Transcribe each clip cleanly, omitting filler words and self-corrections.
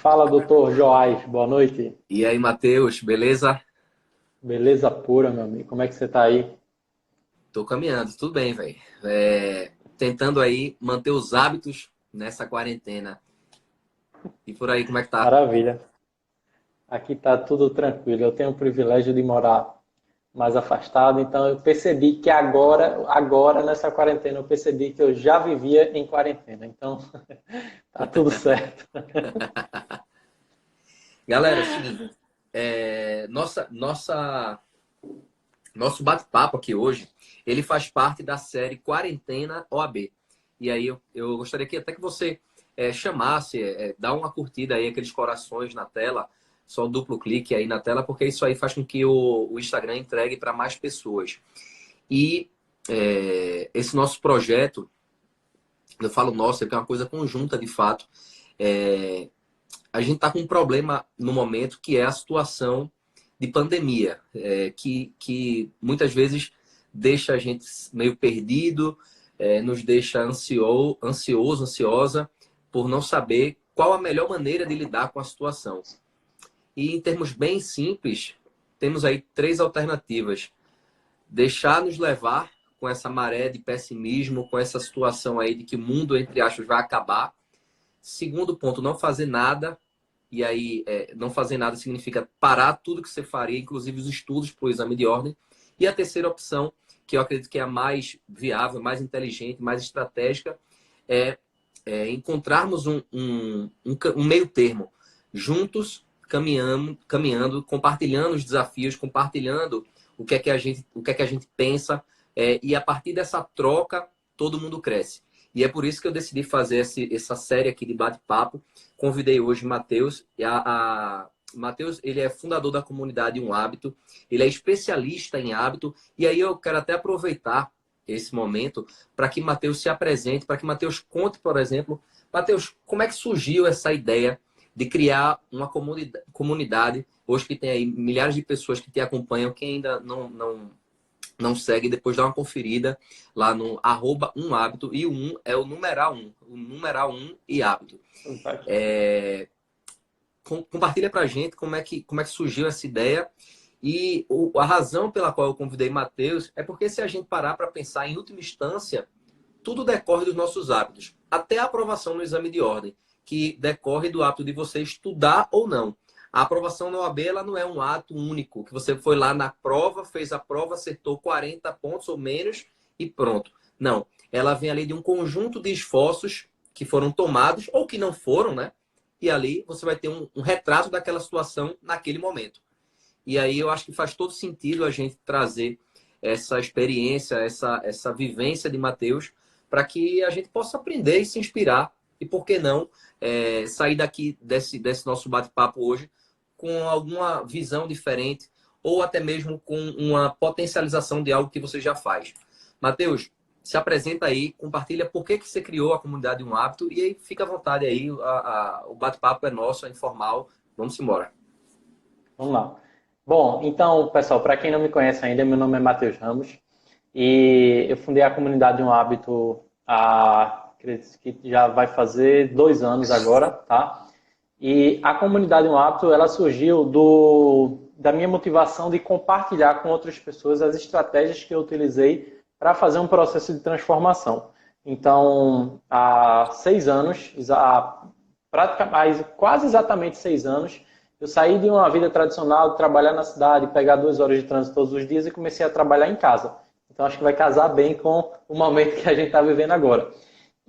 Fala, doutor Joás. Boa noite. E aí, Matheus, beleza? Beleza pura, meu amigo. Como é que você tá aí? Tô caminhando, tudo bem, velho. Tentando aí manter os hábitos nessa quarentena. E por aí, como é que tá? Maravilha. Aqui tá tudo tranquilo. Eu tenho o privilégio de morar mais afastado, então eu percebi que agora nessa quarentena, eu percebi que eu já vivia em quarentena. Então, tá tudo certo. Galera, é o seguinte, nosso bate-papo aqui hoje, ele faz parte da série Quarentena OAB. E aí eu gostaria que até que você chamasse, dá uma curtida aí, aqueles corações na tela, só um duplo clique aí na tela, porque isso aí faz com que o Instagram entregue para mais pessoas. E esse nosso projeto, eu falo nosso, é que é uma coisa conjunta de fato. É, a gente está com um problema no momento que é a situação de pandemia, que muitas vezes deixa a gente meio perdido, nos deixa ansiosa, por não saber qual a melhor maneira de lidar com a situação. E em termos bem simples, temos aí três alternativas: deixar nos levar com essa maré de pessimismo, com essa situação aí de que o mundo, entre aspas, vai acabar. Segundo ponto, não fazer nada. E aí, não fazer nada significa parar tudo que você faria, inclusive os estudos para o exame de ordem. E a terceira opção, que eu acredito que é a mais viável, mais inteligente, mais estratégica, é, encontrarmos um meio termo. Juntos, caminhando, compartilhando os desafios, compartilhando o que é que a gente pensa, e a partir dessa troca, todo mundo cresce. E é por isso que eu decidi fazer essa série aqui de bate-papo. Convidei hoje o Matheus. Matheus, ele é fundador da comunidade Um Hábito, ele é especialista em hábito, e aí eu quero até aproveitar esse momento para que Matheus se apresente, para que Matheus conte, por exemplo, Matheus, como é que surgiu essa ideia de criar uma comunidade, hoje que tem aí milhares de pessoas que te acompanham, que ainda não segue, depois dá uma conferida lá no @um hábito, e o um é o numeral um e hábito. Fantástico. Compartilha pra gente como é que surgiu essa ideia. E a razão pela qual eu convidei Matheus é porque, se a gente parar para pensar, em última instância, tudo decorre dos nossos hábitos. Até a aprovação no exame de ordem, que decorre do hábito de você estudar ou não. A aprovação na OAB, ela não é um ato único, que você foi lá na prova, fez a prova, acertou 40 pontos ou menos e pronto. Não. Ela vem ali de um conjunto de esforços que foram tomados ou que não foram, né? E ali você vai ter um retrato daquela situação naquele momento. E aí eu acho que faz todo sentido a gente trazer essa experiência, essa vivência de Matheus, para que a gente possa aprender e se inspirar. E por que não sair daqui desse nosso bate-papo hoje com alguma visão diferente, ou até mesmo com uma potencialização de algo que você já faz. Matheus, se apresenta aí, compartilha por que você criou a comunidade Um Hábito, e aí fica à vontade aí, o bate-papo é nosso, é informal. Vamos embora. Vamos lá. Bom, então, pessoal, para quem não me conhece ainda, meu nome é Matheus Ramos e eu fundei a comunidade Um Hábito acredito que já vai fazer 2 anos agora, tá? E a comunidade Um Hábito, ela surgiu da minha motivação de compartilhar com outras pessoas as estratégias que eu utilizei para fazer um processo de transformação. Então, há 6 anos, praticamente, quase exatamente 6 anos, eu saí de uma vida tradicional, de trabalhar na cidade, pegar 2 horas de trânsito todos os dias e comecei a trabalhar em casa. Então, acho que vai casar bem com o momento que a gente está vivendo agora.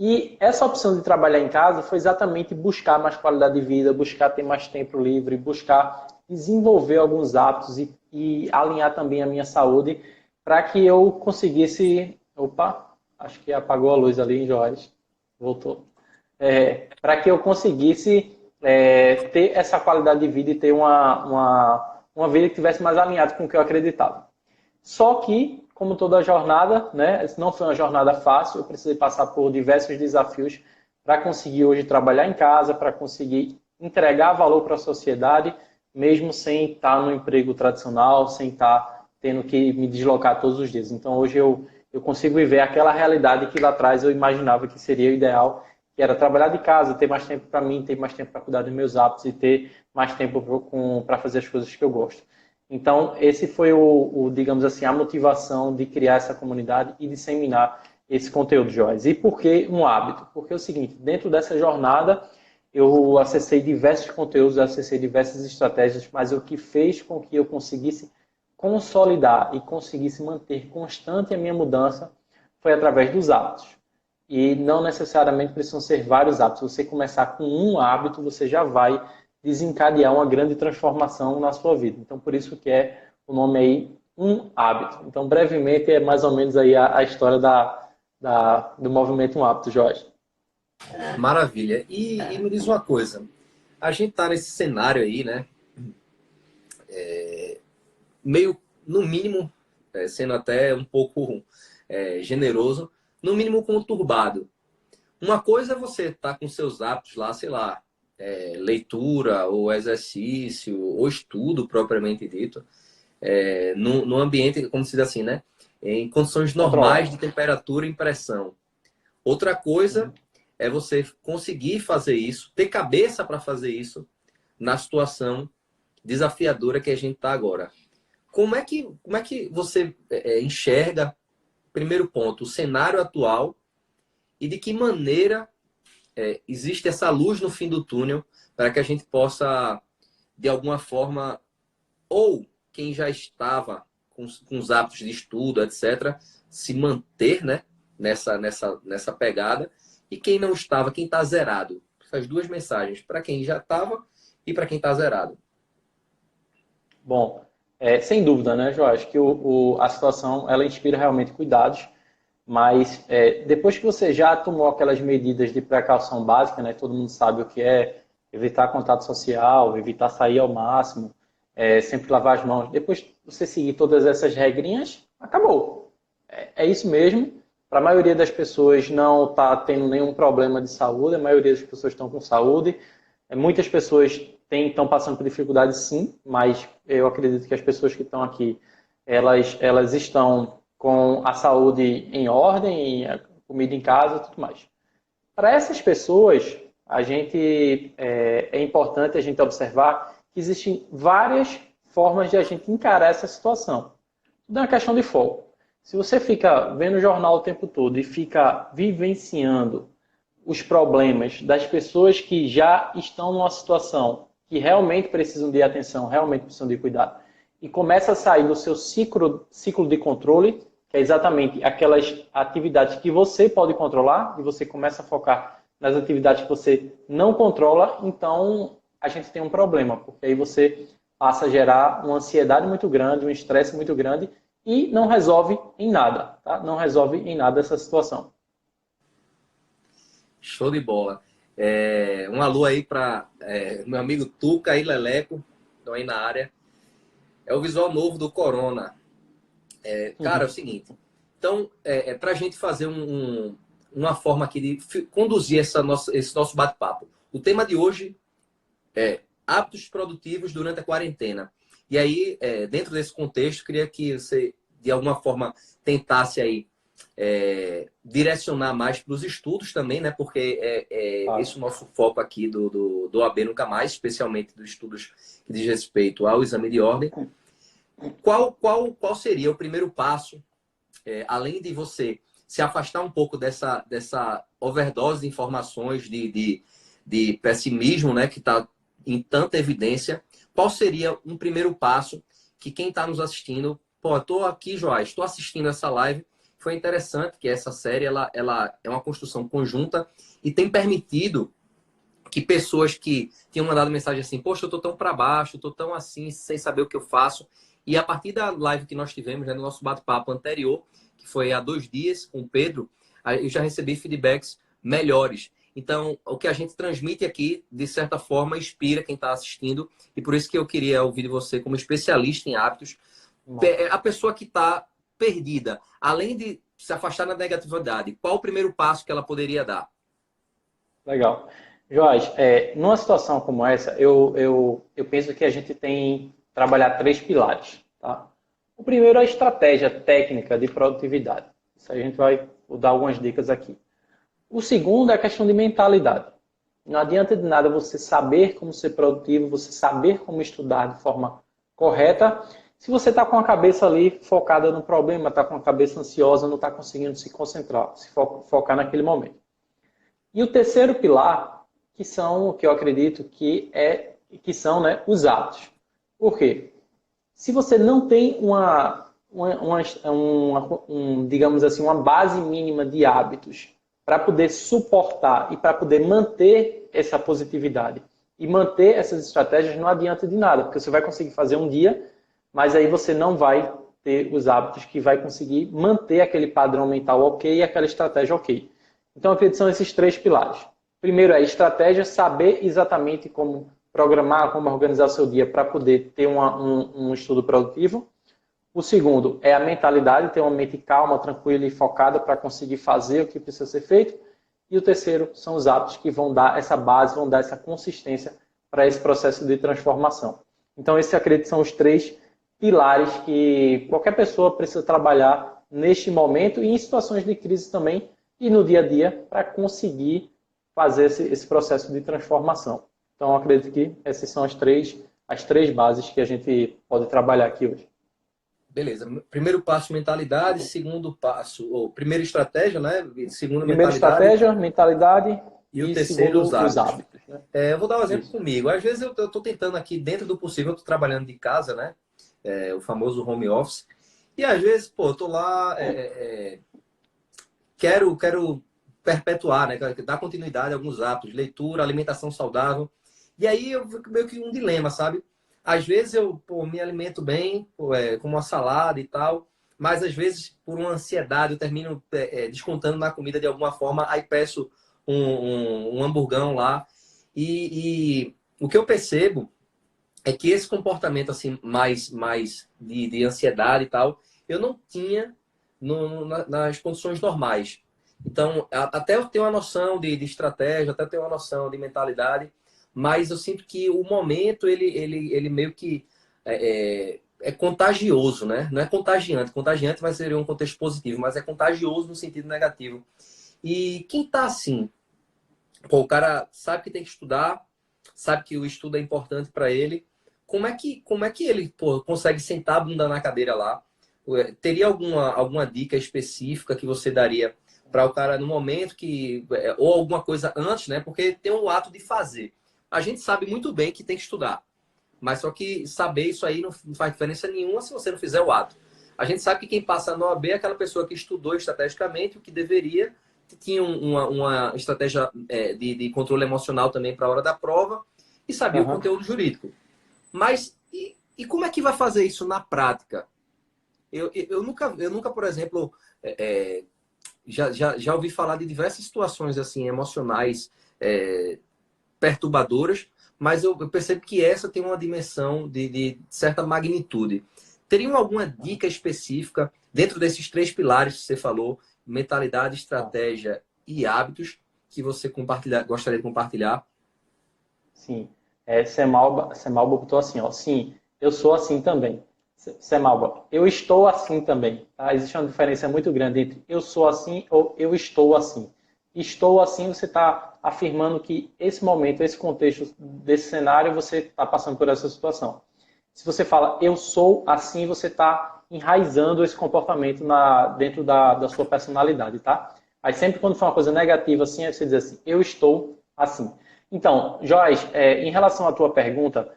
E essa opção de trabalhar em casa foi exatamente buscar mais qualidade de vida, buscar ter mais tempo livre, buscar desenvolver alguns hábitos e alinhar também a minha saúde para que eu conseguisse... Opa, acho que apagou a luz ali, Jorge. Voltou. Para que eu conseguisse ter essa qualidade de vida e ter uma vida que tivesse mais alinhada com o que eu acreditava. Só que, como toda jornada, né, não foi uma jornada fácil, eu precisei passar por diversos desafios para conseguir hoje trabalhar em casa, para conseguir entregar valor para a sociedade, mesmo sem estar no emprego tradicional, sem estar tendo que me deslocar todos os dias. Então, hoje eu consigo viver aquela realidade que lá atrás eu imaginava que seria o ideal, que era trabalhar de casa, ter mais tempo para mim, ter mais tempo para cuidar dos meus hábitos e ter mais tempo para fazer as coisas que eu gosto. Então, esse foi digamos assim, a motivação de criar essa comunidade e disseminar esse conteúdo, Joás. E por que um hábito? Porque é o seguinte, dentro dessa jornada, eu acessei diversos conteúdos, acessei diversas estratégias, mas o que fez com que eu conseguisse consolidar e conseguisse manter constante a minha mudança foi através dos hábitos. E não necessariamente precisam ser vários hábitos. Se você começar com um hábito, você já vai desencadear uma grande transformação na sua vida. Então, por isso que é o nome aí, Um Hábito. Então, brevemente, é mais ou menos aí a história do movimento Um Hábito, Jorge. Maravilha. E me diz uma coisa. A gente tá nesse cenário aí, né? Meio, no mínimo, sendo até um pouco generoso, no mínimo conturbado. Uma coisa é você estar com seus hábitos lá, sei lá, leitura, ou exercício, ou estudo propriamente dito, no ambiente, como se diz assim, né? Em condições normais de temperatura e pressão. Outra coisa é você conseguir fazer isso, ter cabeça para fazer isso na situação desafiadora que a gente está agora. Como é que você enxerga, primeiro ponto, o cenário atual e de que maneira existe essa luz no fim do túnel para que a gente possa, de alguma forma, ou quem já estava com os hábitos de estudo, etc., se manter, né, nessa pegada, e quem não estava, quem está zerado. Essas duas mensagens, para quem já estava e para quem está zerado. Bom, sem dúvida, né, João? Acho que a situação ela inspira realmente cuidados, mas depois que você já tomou aquelas medidas de precaução básica, né, todo mundo sabe o que é evitar contato social, evitar sair ao máximo, sempre lavar as mãos. Depois que você seguir todas essas regrinhas, acabou. É isso mesmo. Para a maioria das pessoas não está tendo nenhum problema de saúde, a maioria das pessoas estão com saúde. Muitas pessoas estão passando por dificuldades, sim, mas eu acredito que as pessoas que estão aqui, elas estão com a saúde em ordem, a comida em casa e tudo mais. Para essas pessoas, é importante a gente observar que existem várias formas de a gente encarar essa situação. Tudo é uma questão de foco. Se você fica vendo o jornal o tempo todo e fica vivenciando os problemas das pessoas que já estão numa situação que realmente precisam de atenção, realmente precisam de cuidado, e começa a sair do seu ciclo de controle, que é exatamente aquelas atividades que você pode controlar, e você começa a focar nas atividades que você não controla, então a gente tem um problema, porque aí você passa a gerar uma ansiedade muito grande, um estresse muito grande, e não resolve em nada, tá? Não resolve em nada essa situação. Show de bola. Um alô aí para meu amigo Tuca e Leleco, estão aí na área. É o visual novo do Corona. Cara, é o seguinte. Então, para a gente fazer uma forma aqui de conduzir esse nosso bate-papo. O tema de hoje é hábitos produtivos durante a quarentena. E aí, dentro desse contexto, queria que você, de alguma forma, tentasse aí direcionar mais para os estudos também, né? Porque esse é o nosso foco aqui do AB Nunca Mais, especialmente dos estudos que diz respeito ao exame de ordem. Qual seria o primeiro passo, além de você se afastar um pouco dessa overdose de informações, de pessimismo, né? Que está em tanta evidência, qual seria um primeiro passo que quem está nos assistindo, estou aqui, Joás, estou assistindo essa live, foi interessante que essa série ela é uma construção conjunta e tem permitido que pessoas que tinham mandado mensagem assim, poxa, eu estou tão para baixo, estou tão assim, sem saber o que eu faço, e a partir da live que nós tivemos, né, no nosso bate-papo anterior, que foi há 2 dias com o Pedro, eu já recebi feedbacks melhores. Então, o que a gente transmite aqui, de certa forma, inspira quem está assistindo. E por isso que eu queria ouvir de você, como especialista em hábitos, a pessoa que está perdida, além de se afastar da negatividade, qual o primeiro passo que ela poderia dar? Legal. Jorge, numa situação como essa, eu penso que a gente tem que trabalhar 3 pilares. Tá? O primeiro é a estratégia técnica de produtividade. Isso aí a gente vai dar algumas dicas aqui. O segundo é a questão de mentalidade. Não adianta de nada você saber como ser produtivo, você saber como estudar de forma correta, se você está com a cabeça ali focada no problema, está com a cabeça ansiosa, não está conseguindo se concentrar, se focar naquele momento. E o terceiro pilar, que são, que eu acredito que são, né, os hábitos. Por quê? Se você não tem digamos assim, uma base mínima de hábitos para poder suportar e para poder manter essa positividade e manter essas estratégias, não adianta de nada, porque você vai conseguir fazer um dia, mas aí você não vai ter os hábitos que vai conseguir manter aquele padrão mental ok e aquela estratégia ok. Então, eu acredito que são esses três pilares. Primeiro é estratégia, saber exatamente como programar, como organizar seu dia para poder ter um estudo produtivo. O segundo é a mentalidade, ter uma mente calma, tranquila e focada para conseguir fazer o que precisa ser feito. E o terceiro são os hábitos que vão dar essa base, vão dar essa consistência para esse processo de transformação. Então, esses acredito que são os três pilares que qualquer pessoa precisa trabalhar neste momento e em situações de crise também e no dia a dia para conseguir fazer esse processo de transformação. Então, eu acredito que essas são as três bases que a gente pode trabalhar aqui hoje. Beleza. Primeiro passo, mentalidade. Segundo passo, ou primeira estratégia, né? Segundo, Primeiro, mentalidade. estratégia, mentalidade E o e terceiro, segundo, os hábitos. Né? Eu vou dar um exemplo Isso. comigo. Às vezes eu estou tentando aqui, dentro do possível, eu estou trabalhando de casa, né? O famoso home office. E às vezes, pô, eu tô lá, quero perpetuar, né? Dar continuidade a alguns hábitos, leitura, alimentação saudável. E aí eu fico meio que um dilema, sabe? Às vezes eu, pô, me alimento bem, pô, como uma salada e tal, mas às vezes, por uma ansiedade, eu termino descontando na comida de alguma forma, aí peço um hamburgão lá. E o que eu percebo é que esse comportamento assim mais de ansiedade e tal, eu não tinha nas condições normais. Então, até eu tenho uma noção de estratégia, até eu tenho uma noção de mentalidade, mas eu sinto que o momento, ele meio que é contagioso, né? Não é contagiante. Contagiante vai ser um contexto positivo, mas é contagioso no sentido negativo. E quem tá assim, pô, o cara sabe que tem que estudar, sabe que o estudo é importante para ele, como é que ele, pô, consegue sentar a bunda na cadeira lá? Teria alguma dica específica que você daria para o cara no momento que ou alguma coisa antes, né? Porque tem um ato de fazer. A gente sabe muito bem que tem que estudar, mas só que saber isso aí não faz diferença nenhuma se você não fizer o ato. A gente sabe que quem passa no OAB é aquela pessoa que estudou estrategicamente o que deveria, tinha uma estratégia de controle emocional também para a hora da prova e sabia o Uhum. conteúdo jurídico. Mas e como é que vai fazer isso na prática? Eu nunca, por exemplo, já ouvi falar de diversas situações assim emocionais perturbadoras, mas eu percebo que essa tem uma dimensão de certa magnitude. Teria alguma dica específica dentro desses três pilares que você falou, mentalidade, estratégia e hábitos, que você gostaria de compartilhar? Sim. Semalba botou assim, ó. Sim, eu sou assim também. Semalba, eu estou assim também. Tá? Existe uma diferença muito grande entre eu sou assim ou eu estou assim. Estou assim, você está afirmando que esse momento, esse contexto desse cenário, você está passando por essa situação. Se você fala eu sou assim, você está enraizando esse comportamento dentro da sua personalidade, tá? Aí sempre quando for uma coisa negativa assim, aí você diz assim, eu estou assim. Então, Joyce, em relação à tua pergunta,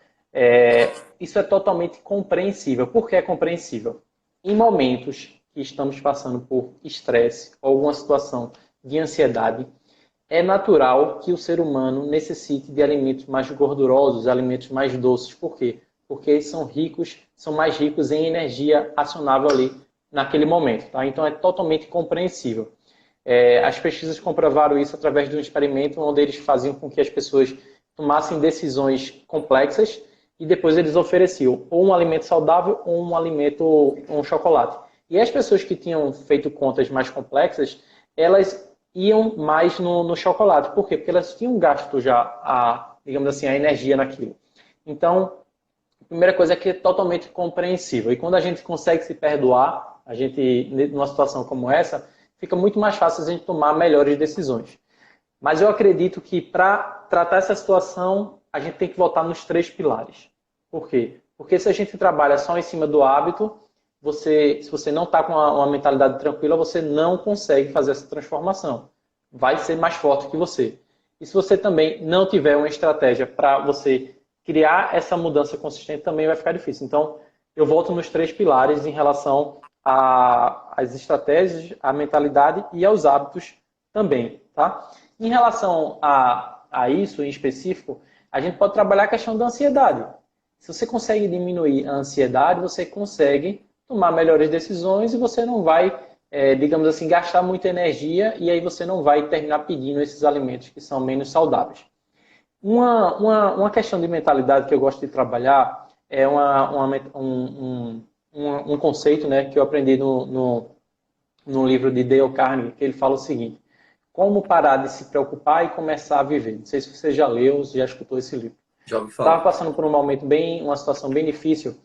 isso é totalmente compreensível. Por que é compreensível? Em momentos que estamos passando por estresse ou alguma situação de ansiedade, é natural que o ser humano necessite de alimentos mais gordurosos, alimentos mais doces. Por quê? Porque eles são mais ricos em energia acionável ali naquele momento. Tá? Então é totalmente compreensível. As pesquisas comprovaram isso através de um experimento onde eles faziam com que as pessoas tomassem decisões complexas e depois eles ofereciam ou um alimento saudável ou um chocolate. E as pessoas que tinham feito contas mais complexas, elas iam mais no chocolate. Por quê? Porque elas tinham gasto já, digamos assim, a energia naquilo. Então, a primeira coisa é que é totalmente compreensível. E quando a gente consegue se perdoar, a gente, numa situação como essa, fica muito mais fácil a gente tomar melhores decisões. Mas eu acredito que para tratar essa situação, a gente tem que voltar nos 3 pilares. Por quê? Porque se a gente trabalha só em cima do hábito, se você não está com uma mentalidade tranquila, você não consegue fazer essa transformação. Vai ser mais forte que você. E se você também não tiver uma estratégia para você criar essa mudança consistente, também vai ficar difícil. Então, eu volto nos 3 pilares em relação às estratégias, à mentalidade e aos hábitos também. Tá? Em relação a isso em específico, a gente pode trabalhar a questão da ansiedade. Se você consegue diminuir a ansiedade, você consegue tomar melhores decisões e você não vai, digamos assim, gastar muita energia e aí você não vai terminar pedindo esses alimentos que são menos saudáveis. Uma questão de mentalidade que eu gosto de trabalhar é um conceito, né, que eu aprendi no livro de Dale Carnegie, que ele fala o seguinte: como parar de se preocupar e começar a viver. Não sei se você já leu, já escutou esse livro. Já ouvi falar. Estava passando por um momento uma situação bem difícil,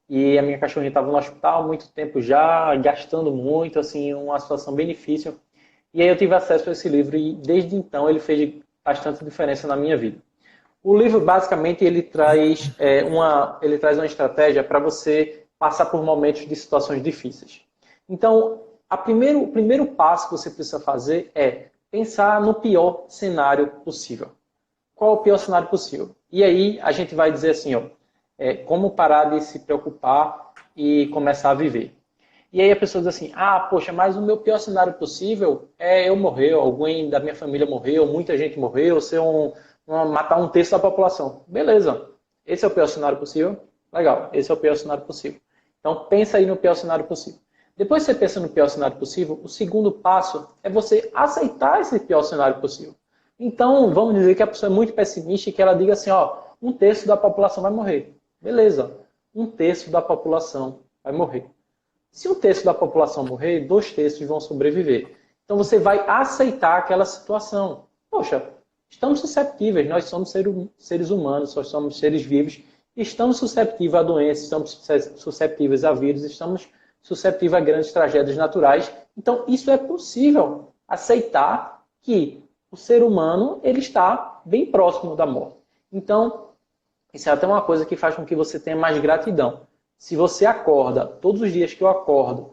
e a minha cachorrinha estava no hospital há muito tempo já, gastando muito, assim, uma situação bem difícil. E aí eu tive acesso a esse livro e desde então ele fez bastante diferença na minha vida. O livro, basicamente, ele traz uma estratégia para você passar por momentos de situações difíceis. Então, o primeiro passo que você precisa fazer é pensar no pior cenário possível. Qual é o pior cenário possível? E aí a gente vai dizer assim, ó, como parar de se preocupar e começar a viver. E aí a pessoa diz assim, poxa, mas o meu pior cenário possível é eu morrer, alguém da minha família morreu, muita gente morreu, matar um terço da população. Beleza, esse é o pior cenário possível? Legal, esse é o pior cenário possível. Então pensa aí no pior cenário possível. Depois que você pensa no pior cenário possível, o segundo passo é você aceitar esse pior cenário possível. Então, vamos dizer que a pessoa é muito pessimista e que ela diga assim, ó, um terço da população vai morrer. Beleza, um terço da população vai morrer. Se um terço da população morrer, 2 terços vão sobreviver. Então você vai aceitar aquela situação. Poxa, estamos susceptíveis, nós somos seres humanos, nós somos seres vivos, estamos susceptíveis a doenças, estamos susceptíveis a vírus, estamos susceptíveis a grandes tragédias naturais. Então isso é possível, aceitar que o ser humano ele está bem próximo da morte. Então, isso é até uma coisa que faz com que você tenha mais gratidão. Se você acorda, todos os dias que eu acordo,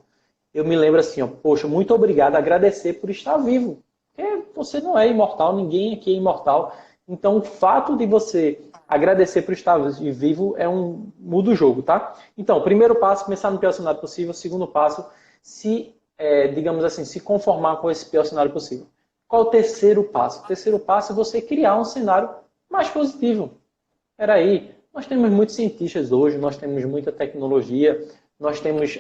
eu me lembro assim, ó, poxa, muito obrigado, agradecer por estar vivo. Porque você não é imortal, ninguém aqui é imortal. Então, o fato de você agradecer por estar vivo muda o jogo, tá? Então, primeiro passo, pensar no pior cenário possível. Segundo passo, digamos assim, se conformar com esse pior cenário possível. Qual o terceiro passo? O terceiro passo é você criar um cenário mais positivo. Espera aí, nós temos muitos cientistas hoje, nós temos muita tecnologia, nós temos,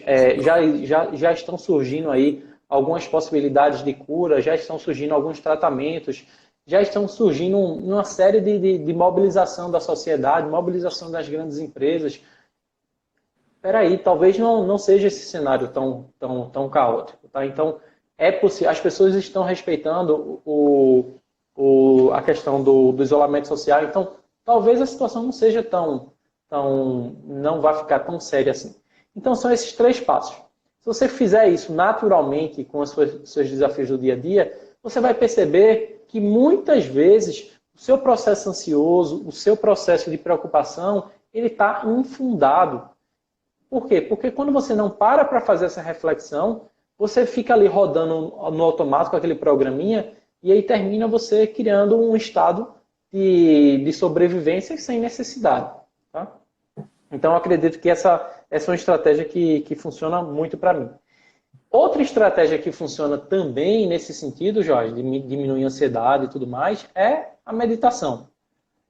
já estão surgindo aí algumas possibilidades de cura, já estão surgindo alguns tratamentos, já estão surgindo uma série de mobilização da sociedade, mobilização das grandes empresas. Espera aí, talvez não seja esse cenário tão caótico. Tá? Então, é possível, as pessoas estão respeitando a questão do isolamento social, então talvez a situação não seja não vai ficar tão séria assim. Então são esses 3 passos. Se você fizer isso naturalmente com os seus desafios do dia a dia, você vai perceber que muitas vezes o seu processo ansioso, o seu processo de preocupação, ele está infundado. Por quê? Porque quando você não para fazer essa reflexão, você fica ali rodando no automático aquele programinha e aí termina você criando um estado de sobrevivência sem necessidade. Tá? Então, eu acredito que essa é uma estratégia que funciona muito para mim. Outra estratégia que funciona também nesse sentido, Jorge, de diminuir a ansiedade e tudo mais, é a meditação.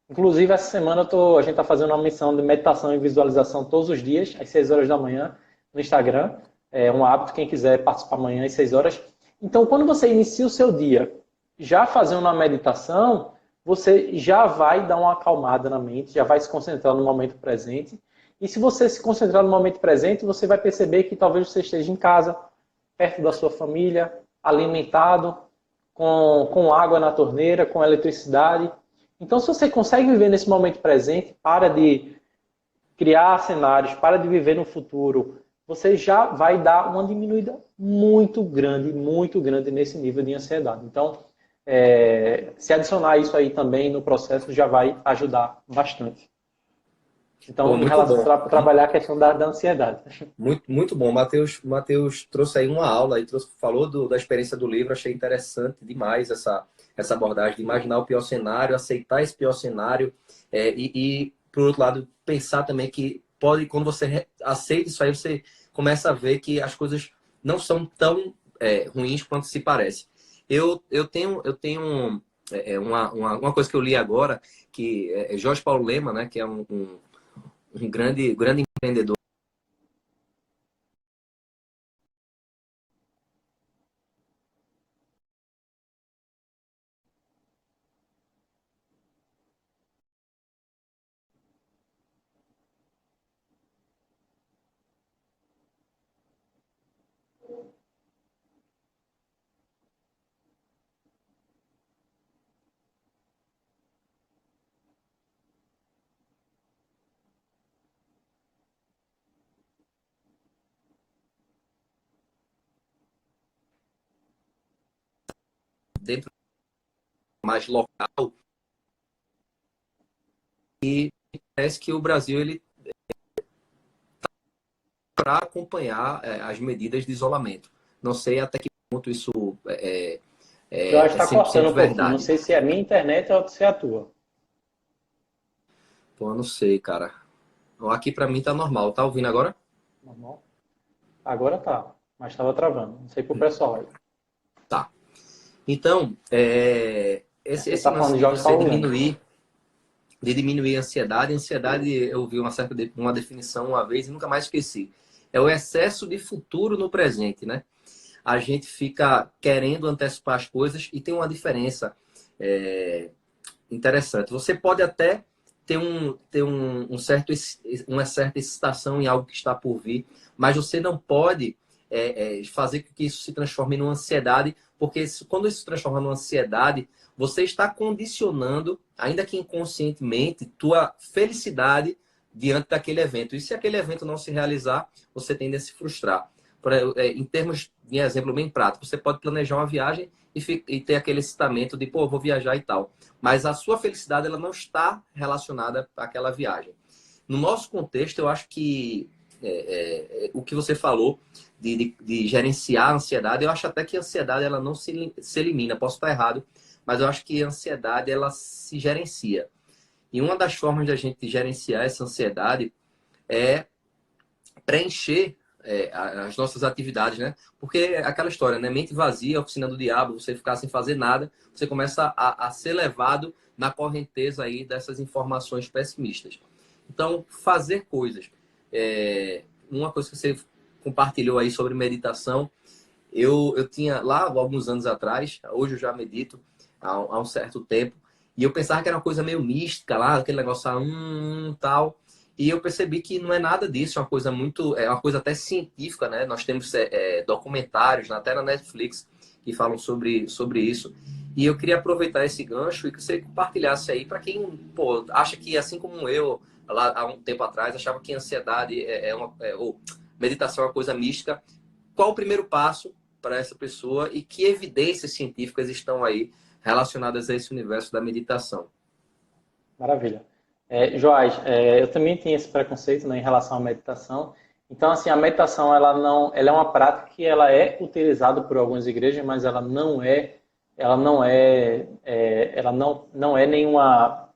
Inclusive, essa semana a gente está fazendo uma missão de meditação e visualização todos os dias, às 6 horas da manhã, no Instagram. É um hábito, quem quiser participar amanhã às 6 horas. Então, quando você inicia o seu dia já fazendo uma meditação, você já vai dar uma acalmada na mente, já vai se concentrar no momento presente. E se você se concentrar no momento presente, você vai perceber que talvez você esteja em casa, perto da sua família, alimentado, com água na torneira, com eletricidade. Então, se você consegue viver nesse momento presente, para de criar cenários, para de viver no futuro, você já vai dar uma diminuída muito grande nesse nível de ansiedade. Então, se adicionar isso aí também no processo já vai ajudar bastante. Pô, Então, em muito relação bom. a trabalhar a questão da ansiedade. Muito bom. Matheus trouxe aí uma aula e falou da experiência do livro. Achei interessante demais essa abordagem de imaginar o pior cenário, aceitar esse pior cenário por outro lado, pensar também que pode, quando você aceita isso aí, você começa a ver que as coisas não são tão ruins quanto se parece. Eu tenho uma coisa que eu li agora, que é Jorge Paulo Lemann, né, que é um grande empreendedor dentro mais local. Parece que o Brasil ele para acompanhar as medidas de isolamento. Não sei até que ponto isso Eu acho que está cortando 100% um pouquinho. Não verdade. sei se é a minha internet ou se é a tua. Pô, eu não sei, cara. Aqui para mim tá normal. Tá ouvindo agora? Normal. Agora tá, mas estava travando. Não sei pro pessoal aí. Tá. Então, Você esse está falando lance de de Jorge você Paulo Lema. diminuir a ansiedade. Ansiedade, eu vi uma definição uma vez e nunca mais esqueci. É o excesso de futuro no presente, né? A gente fica querendo antecipar as coisas e tem uma diferença interessante. Você pode até uma certa excitação em algo que está por vir, mas você não pode fazer com que isso se transforme numa ansiedade, porque quando isso se transforma numa ansiedade, você está condicionando, ainda que inconscientemente, tua felicidade diante daquele evento. E se aquele evento não se realizar, você tende a se frustrar. Em termos de exemplo bem prático, você pode planejar uma viagem e ter aquele excitamento de, pô, vou viajar e tal. Mas a sua felicidade ela não está relacionada àquela viagem. No nosso contexto, eu acho que o que você falou de gerenciar a ansiedade, eu acho até que a ansiedade ela não se elimina. Posso estar errado, mas eu acho que a ansiedade ela se gerencia. E uma das formas de a gente gerenciar essa ansiedade é preencher as nossas atividades, né? Porque aquela história, né? Mente vazia, oficina do diabo, você ficar sem fazer nada, você começa a ser levado na correnteza aí dessas informações pessimistas. Então, fazer coisas. Uma coisa que você compartilhou aí sobre meditação, eu tinha lá alguns anos atrás, hoje eu já medito há um certo tempo, e eu pensava que era uma coisa meio mística lá, aquele negócio tal. E eu percebi que não é nada disso, é uma coisa até científica, né? Nós temos documentários, até na Netflix, que falam sobre isso. E eu queria aproveitar esse gancho e que você compartilhasse aí para quem, pô, acha que, assim como eu, lá há um tempo atrás, achava que ansiedade ou meditação é uma coisa mística. Qual o primeiro passo para essa pessoa e que evidências científicas estão aí relacionadas a esse universo da meditação? Maravilha. Joás, eu também tinha esse preconceito, né, em relação à meditação. Então, assim, a meditação, ela é uma prática que ela é utilizada por algumas igrejas, mas ela não é nenhuma,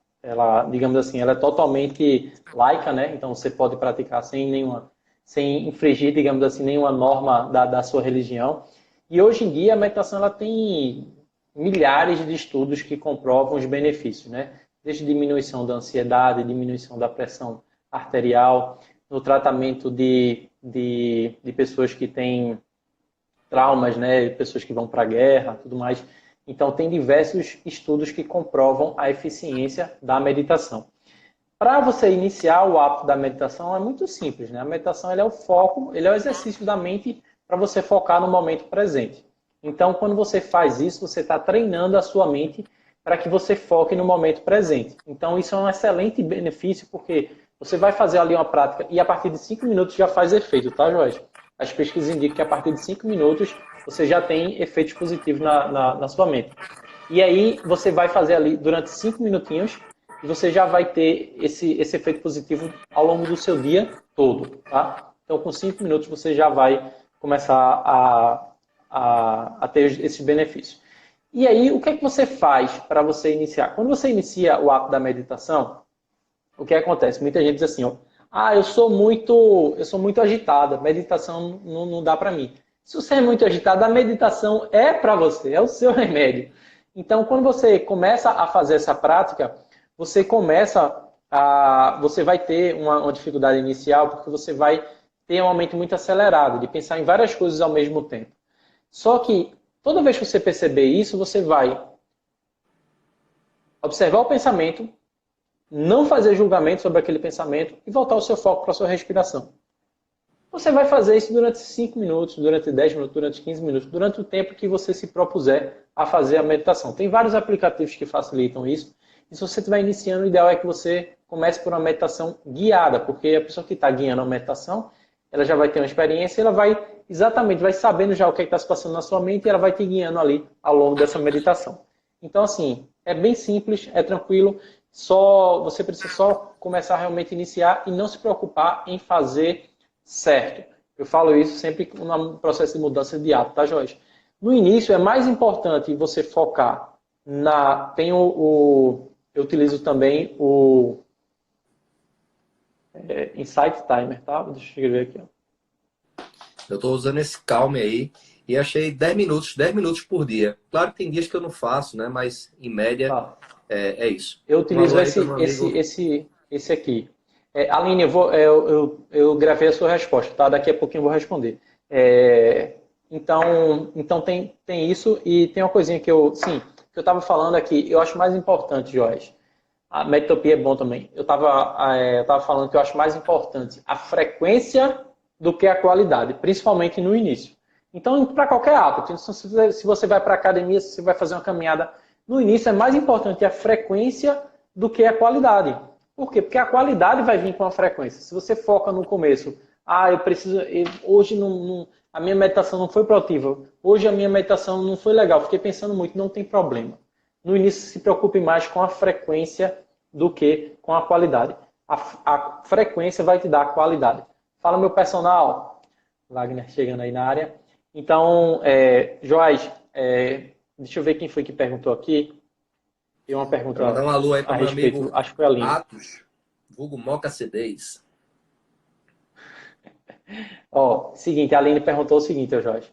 digamos assim, ela é totalmente laica, né? Então, você pode praticar sem infringir, digamos assim, nenhuma norma da sua religião. E hoje em dia a meditação ela tem milhares de estudos que comprovam os benefícios, né? Desde diminuição da ansiedade, diminuição da pressão arterial, no tratamento de pessoas que têm traumas, né? Pessoas que vão para a guerra, tudo mais. Então, tem diversos estudos que comprovam a eficiência da meditação. Para você iniciar o hábito da meditação é muito simples, né? A meditação ele é o foco, ele é o exercício da mente para você focar no momento presente. Então, quando você faz isso, você está treinando a sua mente para que você foque no momento presente. Então, isso é um excelente benefício porque você vai fazer ali uma prática e a partir de 5 minutos já faz efeito, tá, Jorge? As pesquisas indicam que a partir de 5 minutos você já tem efeitos positivos na sua mente. E aí você vai fazer ali durante 5 minutinhos e você já vai ter esse efeito positivo ao longo do seu dia todo, tá? Então, com 5 minutos você já vai começar a ter esses benefícios. E aí, o que é que você faz para você iniciar? Quando você inicia o ato da meditação, o que acontece? Muita gente diz assim, ó, eu sou muito agitada, meditação não dá para mim. Se você é muito agitado, a meditação é para você, é o seu remédio. Então, quando você começa a fazer essa prática, você vai ter uma dificuldade inicial, porque você vai ter uma mente muito acelerada, de pensar em várias coisas ao mesmo tempo. Só que toda vez que você perceber isso, você vai observar o pensamento, não fazer julgamento sobre aquele pensamento e voltar o seu foco para a sua respiração. Você vai fazer isso durante 5 minutos, durante 10 minutos, durante 15 minutos, durante o tempo que você se propuser a fazer a meditação. Tem vários aplicativos que facilitam isso. E se você estiver iniciando, o ideal é que você comece por uma meditação guiada, porque a pessoa que está guiando a meditação, ela já vai ter uma experiência, ela vai sabendo já o que está se passando na sua mente e ela vai te guiando ali ao longo dessa meditação. Então, assim, é bem simples, é tranquilo, você precisa só começar a realmente iniciar e não se preocupar em fazer certo. Eu falo isso sempre no processo de mudança de hábito, tá, Jorge? No início é mais importante você focar eu utilizo também o Insight Timer, tá? Deixa eu escrever aqui, ó. Eu estou usando esse Calm aí e achei 10 minutos por dia. Claro que tem dias que eu não faço, né? Mas em média Tá. é isso. Eu utilizo esse aqui. Aline, eu gravei a sua resposta, tá? Daqui a pouquinho eu vou responder. Então tem isso e tem uma coisinha que eu estava falando aqui. Eu acho mais importante, Jorge. A Metopia é bom também. Eu estava falando que eu acho mais importante a frequência do que a qualidade, principalmente no início. Então, para qualquer hábito, se você vai para a academia, se você vai fazer uma caminhada, no início é mais importante a frequência do que a qualidade. Por quê? Porque a qualidade vai vir com a frequência. Se você foca no começo, hoje a minha meditação não foi produtiva, hoje a minha meditação não foi legal, fiquei pensando muito, não tem problema. No início se preocupe mais com a frequência do que com a qualidade. A frequência vai te dar a qualidade. Fala, meu personal. Wagner chegando aí na área. Então, Joás, deixa eu ver quem foi que perguntou aqui. Tem uma pergunta Vou dar um alô aí para a meu respeito, amigo acho que foi a Aline. Atos, vulgo Moca C10. Seguinte, a Aline perguntou o seguinte, Jorge.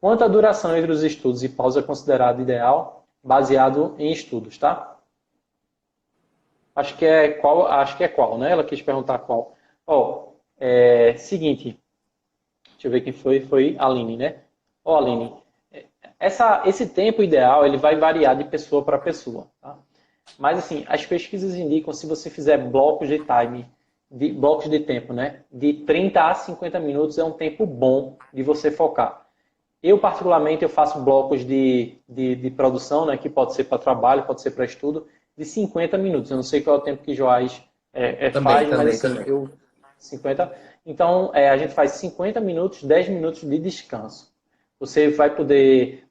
Quanto a duração entre os estudos e pausa é considerado ideal, baseado em estudos, tá? Acho que é qual, né? Ela quis perguntar qual. Seguinte, deixa eu ver quem foi. Foi a Aline, né? Aline, esse tempo ideal ele vai variar de pessoa para pessoa, tá? Mas assim, as pesquisas indicam se você fizer blocos de tempo, né? De 30 a 50 minutos é um tempo bom de você focar. Eu, particularmente, eu faço blocos de produção, né? Que pode ser para trabalho, pode ser para estudo, de 50 minutos. Eu não sei qual é o tempo que Joás faz, mas assim, 50. Então, a gente faz 50 minutos, 10 minutos de descanso. Você vai poder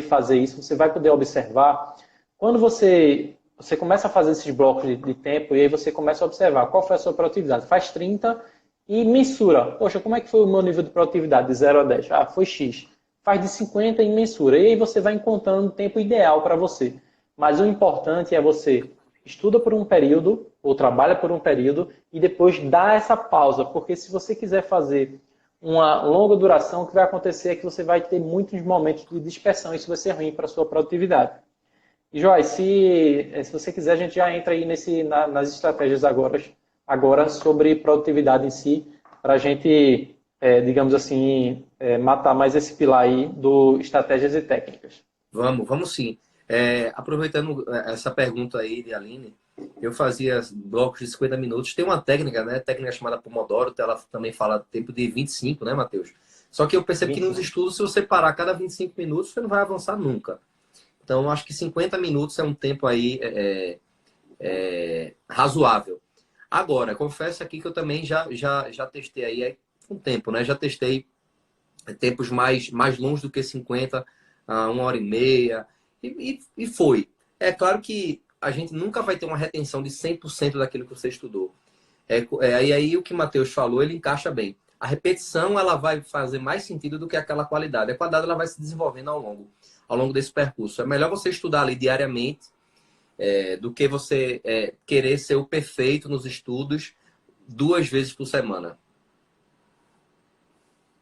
fazer isso, você vai poder observar. Quando você começa a fazer esses blocos de tempo e aí você começa a observar qual foi a sua produtividade. Faz 30 e mensura. Poxa, como é que foi o meu nível de produtividade de 0 a 10? Foi X. Faz de 50 e mensura. E aí você vai encontrando o tempo ideal para você. Mas o importante é você estuda por um período ou trabalha por um período e depois dá essa pausa. Porque se você quiser fazer uma longa duração, o que vai acontecer é que você vai ter muitos momentos de dispersão. Isso vai ser ruim para a sua produtividade. E, Joyce, se você quiser, a gente já entra aí nas estratégias agora sobre produtividade em si, para a gente, digamos assim, matar mais esse pilar aí do estratégias e técnicas. Vamos sim. Aproveitando essa pergunta aí de Aline, eu fazia blocos de 50 minutos. Tem uma técnica, né? Técnica chamada Pomodoro, ela também fala tempo de 25, né, Matheus? Só que eu percebo 25. Que nos estudos, se você parar a cada 25 minutos, você não vai avançar nunca. Então, acho que 50 minutos é um tempo aí razoável. Agora, confesso aqui que eu também já testei aí um tempo, né? Já testei tempos mais longos do que 50, 1 hora e meia. E foi. É claro que a gente nunca vai ter uma retenção de 100% daquilo que você estudou. E aí o que o Matheus falou, ele encaixa bem. A repetição, ela vai fazer mais sentido do que aquela qualidade. A qualidade, ela vai se desenvolvendo ao longo desse percurso. É melhor você estudar ali diariamente, do que você querer ser o perfeito nos estudos 2 vezes por semana.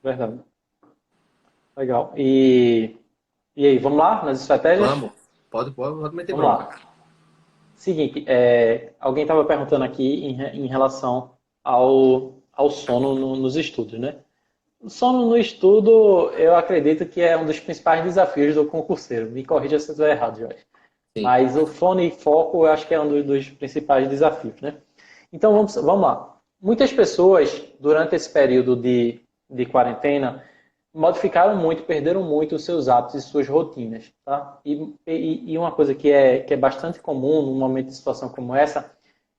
Verdade. Legal. E aí, vamos lá nas estratégias? Vamos. Pode meter Vamos bronca. lá. Seguinte, alguém estava perguntando aqui em relação ao sono nos estudos, né? O sono no estudo, eu acredito que é um dos principais desafios do concurseiro. Me corrija se eu estiver errado, Jorge. Sim. Mas o sono e foco, eu acho que é um dos principais desafios, né? Então, vamos lá. Muitas pessoas, durante esse período de quarentena, modificaram muito, perderam muito os seus hábitos e suas rotinas, tá? E uma coisa que é bastante comum num momento de situação como essa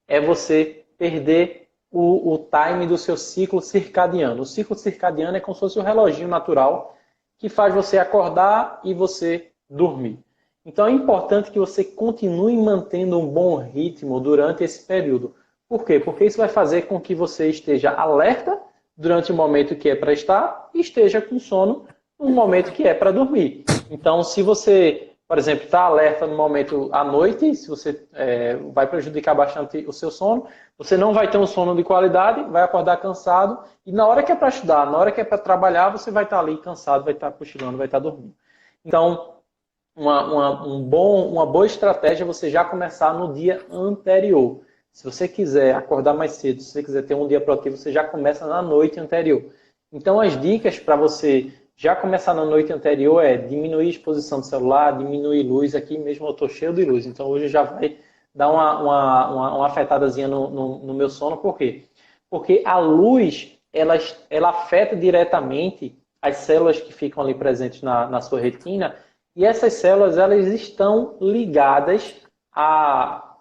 é você perder o time do seu ciclo circadiano. O ciclo circadiano é como se fosse o reloginho natural que faz você acordar e você dormir. Então é importante que você continue mantendo um bom ritmo durante esse período. Por quê? Porque isso vai fazer com que você esteja alerta durante o momento que é para estar e esteja com sono no momento que é para dormir. Então, se você, por exemplo, está alerta no momento à noite, se você vai prejudicar bastante o seu sono, você não vai ter um sono de qualidade, vai acordar cansado e na hora que é para estudar, na hora que é para trabalhar, você vai estar ali cansado, vai estar cochilando, vai estar dormindo. Então, uma boa estratégia é você já começar no dia anterior. Se você quiser acordar mais cedo, se você quiser ter um dia produtivo, você já começa na noite anterior. Então, as dicas para você já começar na noite anterior é diminuir a exposição do celular, diminuir luz. Aqui mesmo eu estou cheio de luz, então hoje já vai dar uma afetadazinha no meu sono. Por quê? Porque a luz, ela afeta diretamente as células que ficam ali presentes na sua retina, e essas células elas estão ligadas a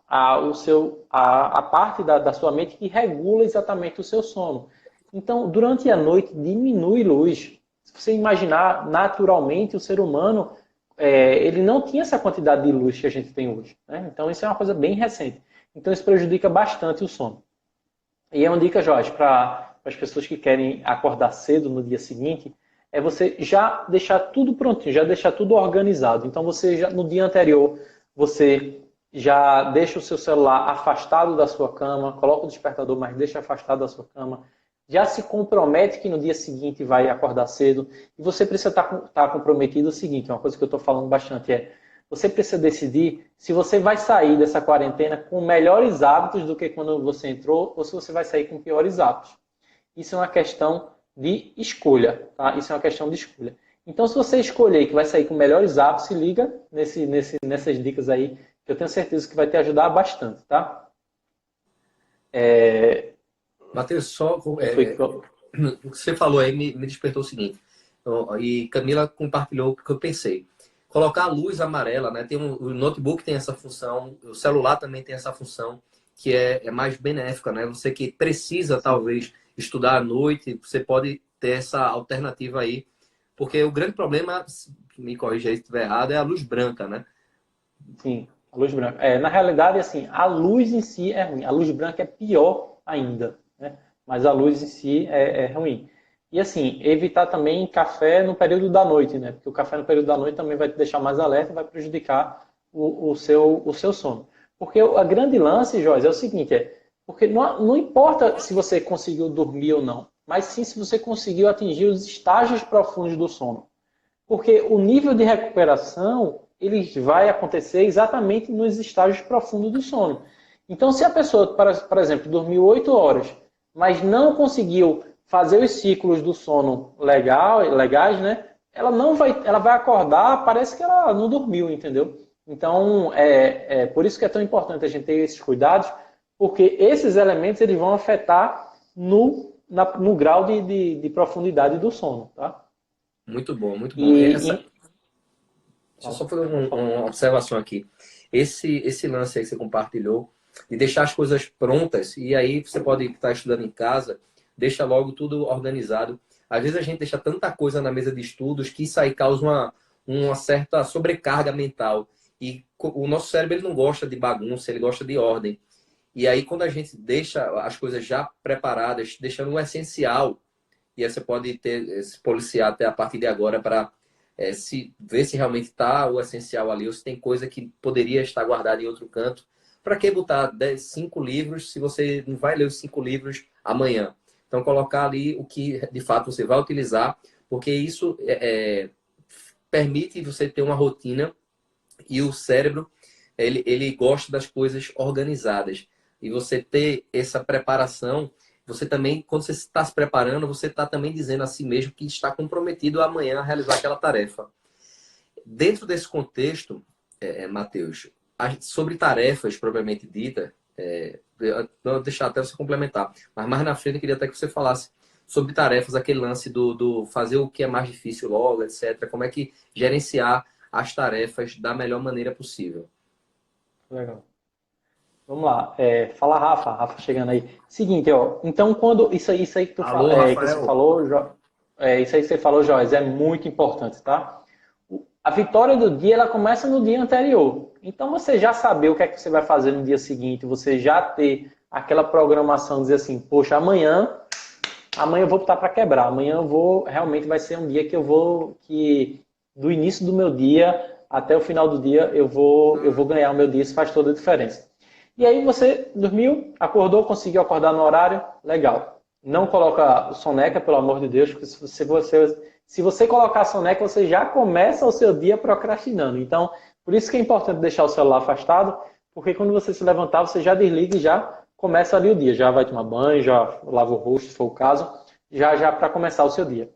parte da sua mente que regula exatamente o seu sono. Então, durante a noite, diminui luz. Se você imaginar, naturalmente, o ser humano, ele não tinha essa quantidade de luz que a gente tem hoje, né? Então, isso é uma coisa bem recente. Então, isso prejudica bastante o sono. E é uma dica, Jorge, para as pessoas que querem acordar cedo no dia seguinte, é você já deixar tudo prontinho, já deixar tudo organizado. Então, você já, no dia anterior, você já deixa o seu celular afastado da sua cama, coloca o despertador, mas deixa afastado da sua cama. Já se compromete que no dia seguinte vai acordar cedo. E você precisa estar comprometido o seguinte, uma coisa que eu estou falando bastante você precisa decidir se você vai sair dessa quarentena com melhores hábitos do que quando você entrou ou se você vai sair com piores hábitos. Isso é uma questão de escolha, tá? Isso é uma questão de escolha. Então, se você escolher que vai sair com melhores hábitos, se liga nessas dicas aí, que eu tenho certeza que vai te ajudar bastante, tá? Matheus, só o que você falou aí me despertou o seguinte. E Camila compartilhou o que eu pensei. Colocar a luz amarela, né? O notebook tem essa função, o celular também tem essa função, que é mais benéfica, né? Você que precisa, talvez, estudar à noite, você pode ter essa alternativa aí. Porque o grande problema, me corrija aí se estiver errado, é a luz branca, né? Sim, a luz branca. Na realidade, assim, a luz em si é ruim. A luz branca é pior ainda, né? Mas a luz em si é ruim. E assim, evitar também café no período da noite, né? Porque o café no período da noite também vai te deixar mais alerta e vai prejudicar o seu sono. Porque a grande lance, Joyce, é o seguinte, porque não importa se você conseguiu dormir ou não, mas sim se você conseguiu atingir os estágios profundos do sono. Porque o nível de recuperação, ele vai acontecer exatamente nos estágios profundos do sono. Então, se a pessoa, por exemplo, dormiu 8 horas, mas não conseguiu fazer os ciclos do sono legais, né? Ela vai acordar, parece que ela não dormiu, entendeu? Então, por isso que é tão importante a gente ter esses cuidados, porque esses elementos eles vão afetar no grau de profundidade do sono, tá? Muito bom, muito bom. Só fazer uma observação aqui. Esse lance aí que você compartilhou, de deixar as coisas prontas, e aí você pode estar estudando em casa, deixa logo tudo organizado. Às vezes a gente deixa tanta coisa na mesa de estudos que isso aí causa uma certa sobrecarga mental. E o nosso cérebro ele não gosta de bagunça, ele gosta de ordem. E aí, quando a gente deixa as coisas já preparadas, deixando o essencial, e aí você pode se policiar até a partir de agora para se ver se realmente está o essencial ali, ou se tem coisa que poderia estar guardada em outro canto. Para que botar 5 livros se você não vai ler os 5 livros amanhã? Então, colocar ali o que de fato você vai utilizar, porque isso permite você ter uma rotina e o cérebro ele gosta das coisas organizadas. E você ter essa preparação, você também, quando você está se preparando, você está também dizendo a si mesmo que está comprometido amanhã a realizar aquela tarefa. Dentro desse contexto, Matheus, sobre tarefas propriamente dita, vou deixar até você complementar, mas mais na frente eu queria até que você falasse sobre tarefas, aquele lance do fazer o que é mais difícil logo, etc. Como é que gerenciar as tarefas da melhor maneira possível. Legal. Vamos lá. Fala, Rafa. Rafa chegando aí. Seguinte, ó. Então, quando isso aí que, Alô, que você Rafael. falou, isso aí que você falou, Joyce, é muito importante, tá? A vitória do dia, ela começa no dia anterior. Então, você já saber o que é que você vai fazer no dia seguinte, você já ter aquela programação, dizer assim, poxa, amanhã eu vou botar para quebrar. Amanhã eu vou, realmente vai ser um dia que do início do meu dia até o final do dia, eu vou ganhar o meu dia, isso faz toda a diferença. E aí você dormiu, acordou, conseguiu acordar no horário, legal. Não coloca soneca, pelo amor de Deus, porque se você colocar soneca, você já começa o seu dia procrastinando. Então, por isso que é importante deixar o celular afastado, porque quando você se levantar, você já desliga e já começa ali o dia. Já vai tomar banho, já lava o rosto, se for o caso, já para começar o seu dia.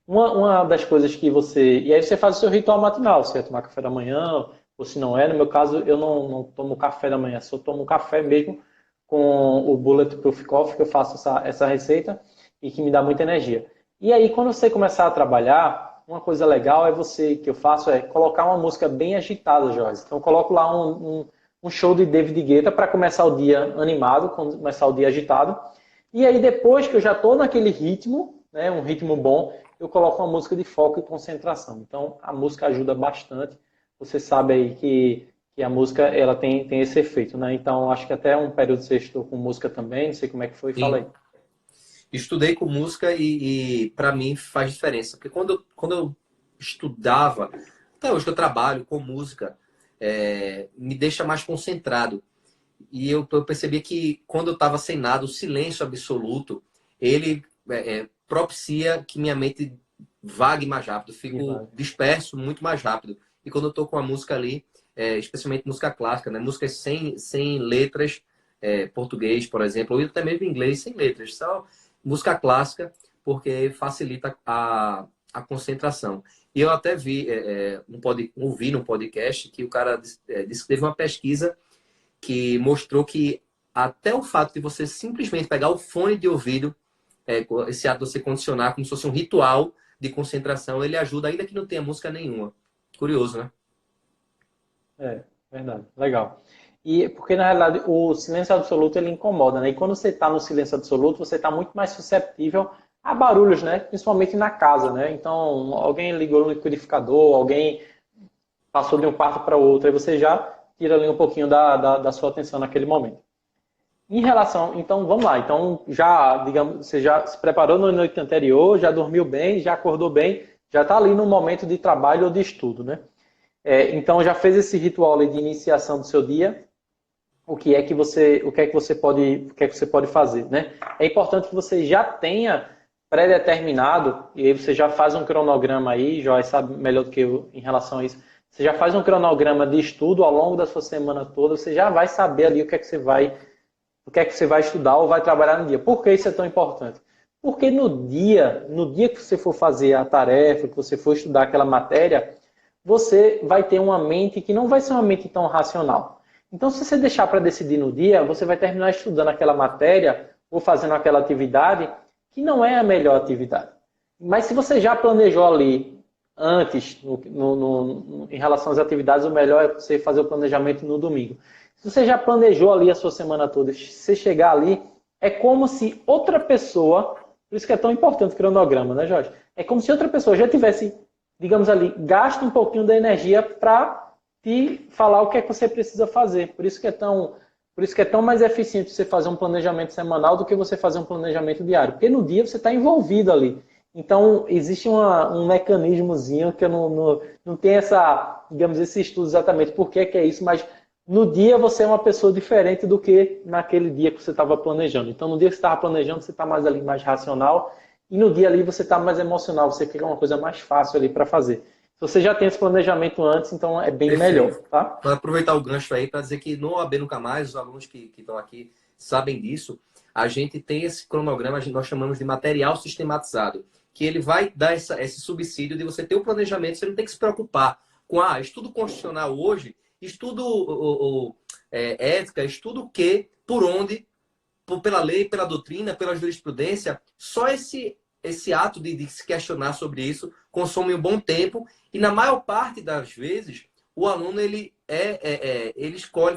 Uma das coisas que você... E aí você faz o seu ritual matinal, você vai tomar café da manhã, ou se não é, no meu caso, eu não tomo café da manhã, só tomo café mesmo com o Bulletproof Coffee, que eu faço essa receita e que me dá muita energia. E aí, quando você começar a trabalhar, uma coisa legal que eu faço é colocar uma música bem agitada, Joyce. Então, eu coloco lá um show de David Guetta para começar o dia animado, começar o dia agitado. E aí, depois que eu já estou naquele ritmo, né, um ritmo bom, eu coloco uma música de foco e concentração. Então, a música ajuda bastante. Você sabe aí que a música ela tem esse efeito, né? Então, acho que até um período você estudou com música também, não sei como é que foi, fala Sim. aí. Estudei com música e para mim faz diferença. Porque quando eu estudava, até hoje que eu trabalho com música, me deixa mais concentrado. E eu percebi que quando eu estava sem nada, o silêncio absoluto, ele propicia que minha mente vague mais rápido. Eu fico disperso muito mais rápido. E quando eu estou com a música ali, especialmente música clássica, né? Músicas sem letras, português, por exemplo, ou até mesmo inglês sem letras, só música clássica, porque facilita a concentração. E eu até ouvi num podcast que o cara disse que teve uma pesquisa que mostrou que até o fato de você simplesmente pegar o fone de ouvido, esse ato de você condicionar como se fosse um ritual de concentração, ele ajuda, ainda que não tenha música nenhuma. Curioso, né? Verdade, legal. E porque na realidade o silêncio absoluto ele incomoda, né? E quando você está no silêncio absoluto, você está muito mais susceptível a barulhos, né? Principalmente na casa, né? Então, alguém ligou no liquidificador, alguém passou de um quarto para outro, aí você já tira ali um pouquinho da sua atenção naquele momento. Em relação, então vamos lá, então já, digamos, você já se preparou na noite anterior, já dormiu bem, já acordou bem, já está ali no momento de trabalho ou de estudo, né? Então já fez esse ritual ali de iniciação do seu dia, o que é que você pode fazer, né? É importante que você já tenha pré-determinado, e aí você já faz um cronograma aí, já sabe melhor do que eu em relação a isso. Você já faz um cronograma de estudo ao longo da sua semana toda, você já vai saber ali o que é que você vai estudar ou vai trabalhar no dia. Por que isso é tão importante? Porque no dia que você for fazer a tarefa, que você for estudar aquela matéria, você vai ter uma mente que não vai ser uma mente tão racional. Então, se você deixar para decidir no dia, você vai terminar estudando aquela matéria ou fazendo aquela atividade que não é a melhor atividade. Mas se você já planejou ali antes, em relação às atividades, o melhor é você fazer o planejamento no domingo. Se você já planejou ali a sua semana toda, se você chegar ali, é como se outra pessoa, por isso que é tão importante o cronograma, né, Jorge? É como se outra pessoa já tivesse digamos ali, gasta um pouquinho da energia para te falar o que é que você precisa fazer. Por isso que é tão mais eficiente você fazer um planejamento semanal do que você fazer um planejamento diário. Porque no dia você está envolvido ali. Então, existe um mecanismozinho que eu não tenho digamos, esse estudo exatamente por que é isso, mas no dia você é uma pessoa diferente do que naquele dia que você estava planejando. Então, no dia que você estava planejando, você está mais ali, mais racional, e no dia ali você está mais emocional, você quer uma coisa mais fácil ali para fazer. Se você já tem esse planejamento antes, então é bem melhor, Perfeito. tá? Para aproveitar o gancho aí para dizer que no OAB Nunca Mais, os alunos que estão aqui sabem disso, a gente tem esse cronograma, nós chamamos de material sistematizado, que ele vai dar esse subsídio de você ter o planejamento, você não tem que se preocupar com estudo constitucional hoje, estudo ética, estudo o quê, por onde, pela lei, pela doutrina, pela jurisprudência, só esse ato de se questionar sobre isso consome um bom tempo e na maior parte das vezes o aluno ele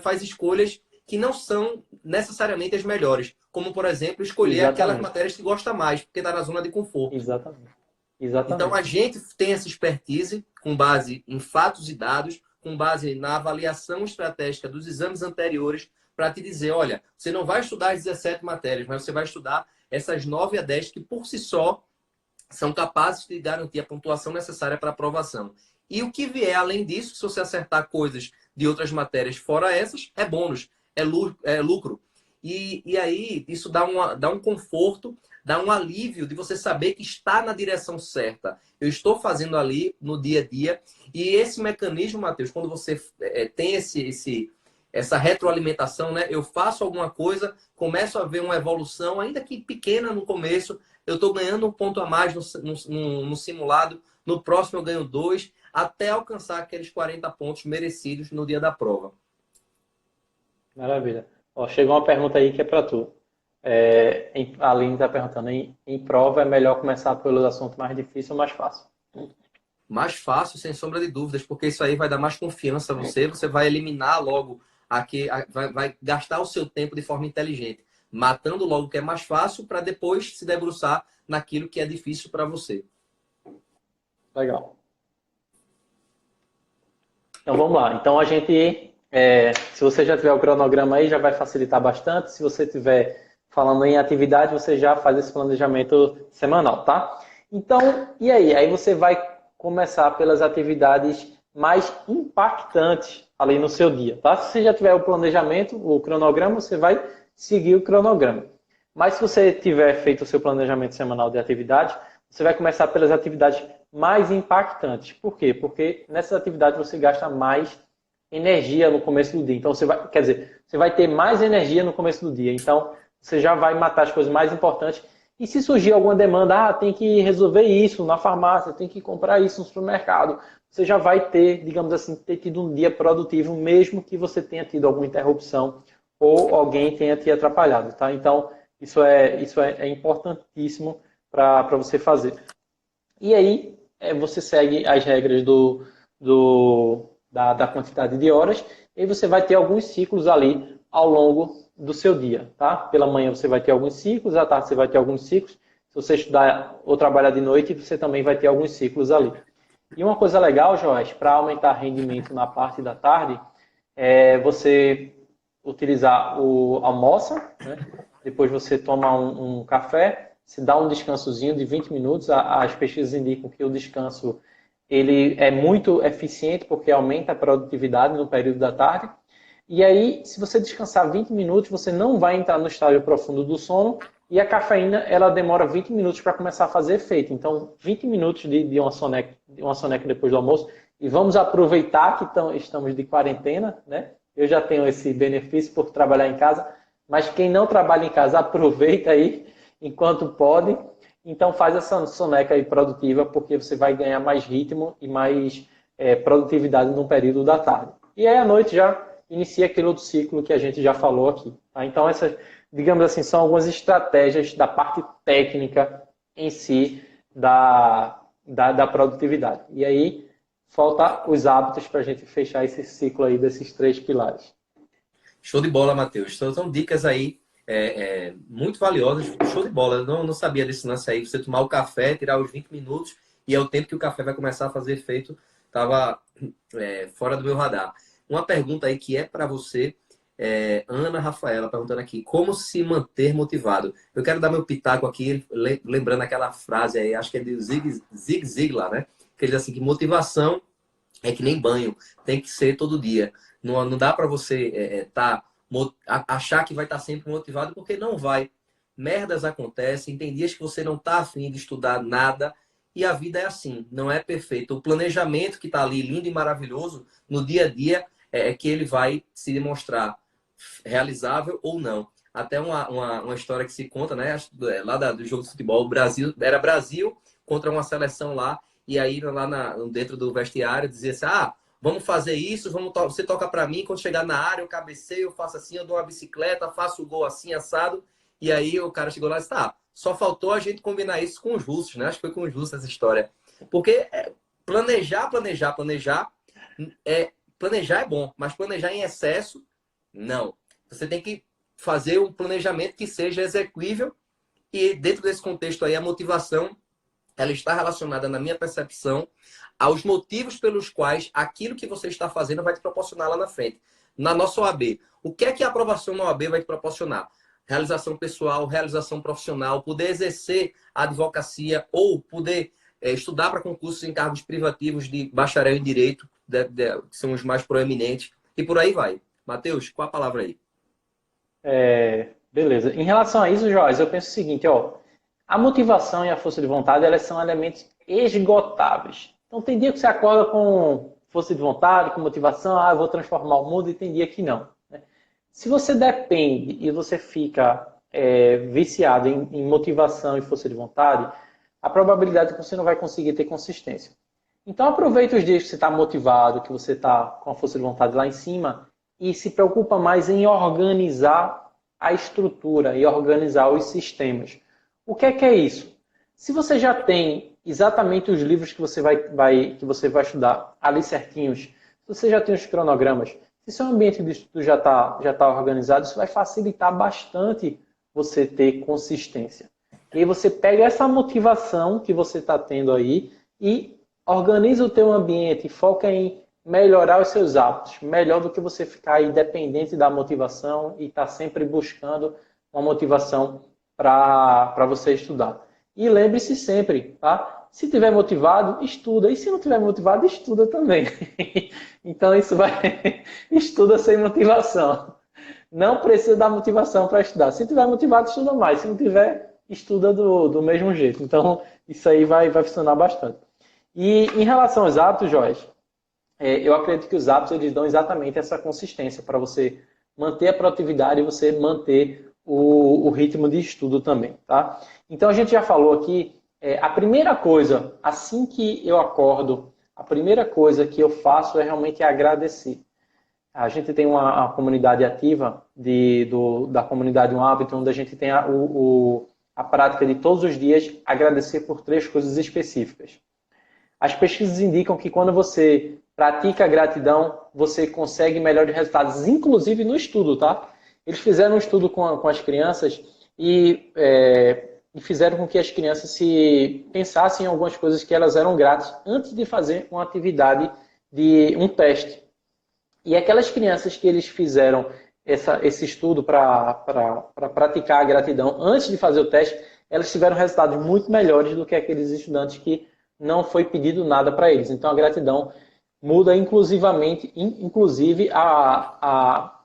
faz escolhas que não são necessariamente as melhores, como por exemplo escolher aquelas Exatamente. matérias que gosta mais, porque está na zona de conforto. Exatamente. Então a Exatamente. gente tem essa expertise com base em fatos e dados, com base na avaliação estratégica dos exames anteriores, para te dizer, olha, você não vai estudar as 17 matérias, mas você vai estudar essas 9 a 10 que por si só são capazes de garantir a pontuação necessária para aprovação. E o que vier além disso, se você acertar coisas de outras matérias fora essas, é bônus, é lucro. E aí isso dá um conforto, dá um alívio de você saber que está na direção certa. Eu estou fazendo ali no dia a dia. E esse mecanismo, Matheus, quando você tem essa retroalimentação, né? Eu faço alguma coisa, começo a ver uma evolução, ainda que pequena no começo, eu estou ganhando um ponto a mais no simulado, no próximo eu ganho 2, até alcançar aqueles 40 pontos merecidos no dia da prova. Maravilha. Ó, chegou uma pergunta aí que é para tu. A Aline está perguntando, em prova é melhor começar pelos assuntos mais difíceis ou mais fácil? Mais fácil, sem sombra de dúvidas, porque isso aí vai dar mais confiança a você, você vai eliminar logo vai gastar o seu tempo de forma inteligente, matando logo o que é mais fácil para depois se debruçar naquilo que é difícil para você. Legal. Então vamos lá. Então se você já tiver o cronograma aí, já vai facilitar bastante. Se você tiver falando em atividade, você já faz esse planejamento semanal, tá? Então, e aí? Aí você vai começar pelas atividades mais impactantes ali no seu dia, tá? Se você já tiver o planejamento, o cronograma, você vai seguir o cronograma. Mas se você tiver feito o seu planejamento semanal de atividade, você vai começar pelas atividades mais impactantes. Por quê? Porque nessas atividades você gasta mais energia no começo do dia. Então você vai ter mais energia no começo do dia. Então você já vai matar as coisas mais importantes. E se surgir alguma demanda, tem que resolver isso na farmácia, tem que comprar isso no supermercado, você já vai ter, digamos assim, ter tido um dia produtivo, mesmo que você tenha tido alguma interrupção ou alguém tenha te atrapalhado, tá? Então, isso é importantíssimo para você fazer. E aí, você segue as regras da quantidade de horas e você vai ter alguns ciclos ali ao longo do seu dia, tá? Pela manhã você vai ter alguns ciclos, à tarde você vai ter alguns ciclos. Se você estudar ou trabalhar de noite, você também vai ter alguns ciclos ali. E uma coisa legal, Joás, para aumentar rendimento na parte da tarde, é você utilizar o almoça, né? Depois você toma um café, se dá um descansozinho de 20 minutos. As pesquisas indicam que o descanso ele é muito eficiente porque aumenta a produtividade no período da tarde. E aí, se você descansar 20 minutos, você não vai entrar no estágio profundo do sono e a cafeína ela demora 20 minutos para começar a fazer efeito. Então, 20 minutos de uma soneca depois do almoço. E vamos aproveitar que estamos de quarentena, né? Eu já tenho esse benefício por trabalhar em casa, mas quem não trabalha em casa, aproveita aí enquanto pode. Então, faz essa soneca aí produtiva, porque você vai ganhar mais ritmo e mais produtividade no período da tarde. E aí, à noite, já inicia aquele outro ciclo que a gente já falou aqui. Tá? Então, essas, digamos assim, são algumas estratégias da parte técnica em si da produtividade. E aí, falta os hábitos para a gente fechar esse ciclo aí desses 3 pilares. Show de bola, Matheus. Então, são dicas aí muito valiosas. Show de bola. Eu não sabia desse lance aí. Você tomar o café, tirar os 20 minutos e é o tempo que o café vai começar a fazer efeito, estava fora do meu radar. Uma pergunta aí que é para você, Ana Rafaela, perguntando aqui, como se manter motivado? Eu quero dar meu pitaco aqui, lembrando aquela frase aí, acho que é de Zig Ziglar, né? Que ele diz assim, que motivação é que nem banho, tem que ser todo dia. Não dá para você achar que vai estar sempre motivado, porque não vai. Merdas acontecem, tem dias que você não está afim de estudar nada, e a vida é assim, não é perfeita. O planejamento que está ali, lindo e maravilhoso, no dia a dia, é que ele vai se demonstrar realizável ou não. Até uma história que se conta, né? Lá do jogo de futebol, o Brasil, era Brasil contra uma seleção lá, e aí lá dentro do vestiário dizia assim, vamos fazer isso, você toca para mim, quando chegar na área eu cabeceio, eu faço assim, eu dou uma bicicleta, faço o gol assim, assado. E aí o cara chegou lá e disse, só faltou a gente combinar isso com os russos, né? Acho que foi com os russos essa história. Porque planejar é bom, mas planejar em excesso, não. Você tem que fazer um planejamento que seja execuível, e dentro desse contexto aí, a motivação, ela está relacionada, na minha percepção, aos motivos pelos quais aquilo que você está fazendo vai te proporcionar lá na frente. Na nossa OAB, o que é que a aprovação na OAB vai te proporcionar? Realização pessoal, realização profissional, poder exercer a advocacia ou poder estudar para concursos em cargos privativos de bacharel em direito, que são os mais proeminentes, e por aí vai. Matheus, qual a palavra aí? Beleza. Em relação a isso, Joyce, eu penso o seguinte, ó, a motivação e a força de vontade, elas são elementos esgotáveis. Então, tem dia que você acorda com força de vontade, com motivação, eu vou transformar o mundo, e tem dia que não. Né? Se você depende e você fica viciado em motivação e força de vontade, a probabilidade é que você não vai conseguir ter consistência. Então, aproveita os dias que você está motivado, que você está com a força de vontade lá em cima, e se preocupa mais em organizar a estrutura e organizar os sistemas. O que é isso? Se você já tem exatamente os livros que você vai estudar ali certinhos, se você já tem os cronogramas, se seu ambiente de estudo já tá organizado, isso vai facilitar bastante você ter consistência. E aí você pega essa motivação que você está tendo aí e organiza o teu ambiente, foca em melhorar os seus hábitos, melhor do que você ficar aí dependente da motivação e estar sempre buscando uma motivação para você estudar. E lembre-se sempre, tá? Se tiver motivado, estuda. E se não tiver motivado, estuda também. Então isso vai... estuda sem motivação. Não precisa da motivação para estudar. Se tiver motivado, estuda mais. Se não tiver, estuda do mesmo jeito. Então isso aí vai funcionar bastante. E em relação aos hábitos, Jorge, eu acredito que os hábitos eles dão exatamente essa consistência para você manter a produtividade e você manter o ritmo de estudo também, tá? Então a gente já falou aqui, a primeira coisa, assim que eu acordo, a primeira coisa que eu faço é realmente agradecer. A gente tem uma comunidade ativa da comunidade Um Hábito, onde a gente tem a prática de todos os dias agradecer por 3 coisas específicas. As pesquisas indicam que quando você pratica a gratidão, você consegue melhores resultados, inclusive no estudo, tá? Eles fizeram um estudo com as crianças e fizeram com que as crianças se pensassem em algumas coisas que elas eram gratas antes de fazer uma atividade de um teste. E aquelas crianças que eles fizeram esse estudo para praticar a gratidão antes de fazer o teste, elas tiveram resultados muito melhores do que aqueles estudantes que não foi pedido nada para eles. Então a gratidão muda inclusive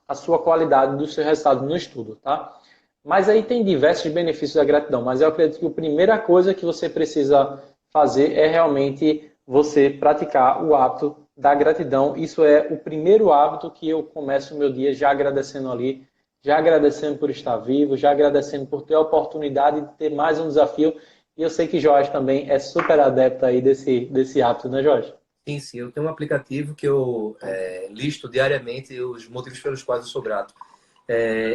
a sua qualidade do seu resultado no estudo, tá? Mas aí tem diversos benefícios da gratidão, mas eu acredito que a primeira coisa que você precisa fazer é realmente você praticar o hábito da gratidão. Isso é o primeiro hábito que eu começo o meu dia já agradecendo ali, já agradecendo por estar vivo, já agradecendo por ter a oportunidade de ter mais um desafio. E eu sei que Jorge também é super adepto aí desse hábito, né, Jorge? Sim, sim. Eu tenho um aplicativo que eu listo diariamente os motivos pelos quais eu sou grato.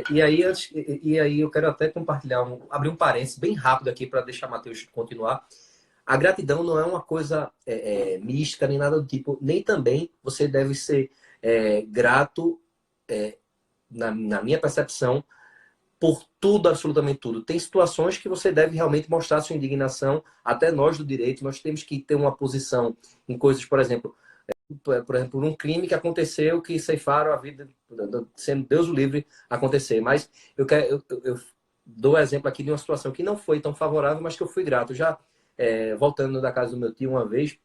E aí eu quero até compartilhar, abrir um parênteses bem rápido aqui para deixar o Matheus continuar. A gratidão não é uma coisa mística nem nada do tipo, nem também você deve ser grato, na minha percepção, por tudo, absolutamente tudo. Tem situações que você deve realmente mostrar sua indignação, até nós do direito, nós temos que ter uma posição em coisas, por exemplo, um crime que aconteceu que ceifaram a vida, sendo Deus o livre acontecer. Mas eu dou exemplo aqui de uma situação que não foi tão favorável, mas que eu fui grato. Já voltando da casa do meu tio uma vez,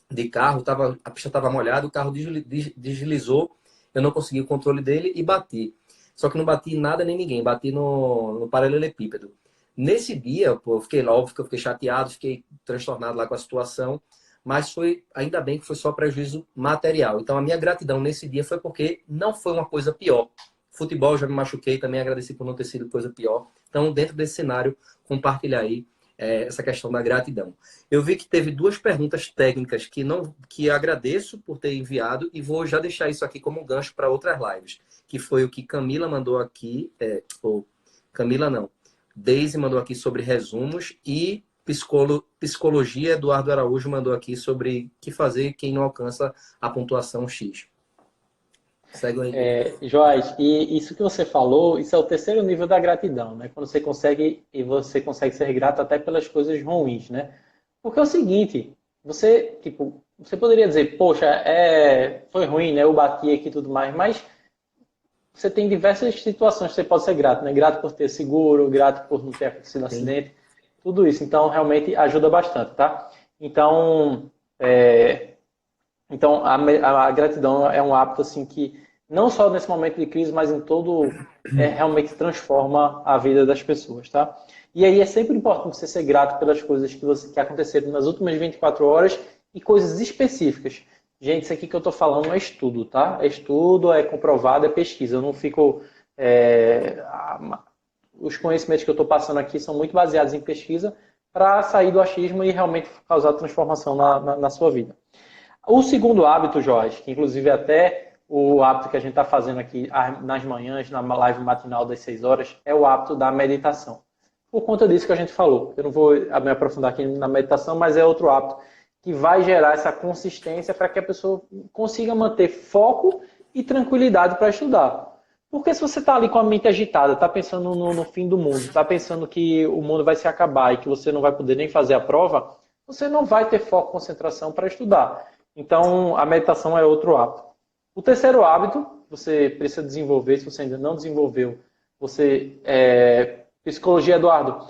de carro, a pista estava molhada, o carro deslizou, eu não consegui o controle dele e bati. Só que não bati em nada nem ninguém, bati no paralelepípedo. Nesse dia, pô, eu fiquei, óbvio que eu fiquei chateado, fiquei transtornado lá com a situação, mas foi, ainda bem que foi só prejuízo material. Então a minha gratidão nesse dia foi porque não foi uma coisa pior. Futebol, já me machuquei, também agradeci por não ter sido coisa pior. Então, dentro desse cenário, compartilhar aí essa questão da gratidão. Eu vi que teve duas perguntas técnicas que agradeço por ter enviado e vou já deixar isso aqui como um gancho para outras lives, que foi o que Camila mandou aqui, Camila não, Deise mandou aqui sobre resumos e psicologia, Eduardo Araújo mandou aqui sobre o que fazer quem não alcança a pontuação X. Segue aí. Joás, e isso que você falou, isso é o terceiro nível da gratidão, né? Quando você consegue ser grato até pelas coisas ruins, né? Porque é o seguinte, você poderia dizer, poxa, foi ruim, né? Eu bati aqui e tudo mais, mas você tem diversas situações que você pode ser grato, né? Grato por ter seguro, grato por não ter acontecido acidente, tudo isso. Então, realmente ajuda bastante, tá? Então, a gratidão é um hábito assim que não só nesse momento de crise, mas em todo realmente transforma a vida das pessoas, tá? E aí é sempre importante você ser grato pelas coisas que aconteceram nas últimas 24 horas e coisas específicas. Gente, isso aqui que eu estou falando é estudo, tá? É estudo, é comprovado, é pesquisa. Eu não fico... Os conhecimentos que eu estou passando aqui são muito baseados em pesquisa para sair do achismo e realmente causar transformação na sua vida. O segundo hábito, Jorge, que inclusive é até o hábito que a gente está fazendo aqui nas manhãs, na live matinal das 6 horas, é o hábito da meditação. Por conta disso que a gente falou. Eu não vou me aprofundar aqui na meditação, mas é outro hábito que vai gerar essa consistência para que a pessoa consiga manter foco e tranquilidade para estudar. Porque se você está ali com a mente agitada, está pensando no fim do mundo, está pensando que o mundo vai se acabar e que você não vai poder nem fazer a prova, você não vai ter foco e concentração para estudar. Então, a meditação é outro hábito. O terceiro hábito, você precisa desenvolver, se você ainda não desenvolveu, psicologia, Eduardo,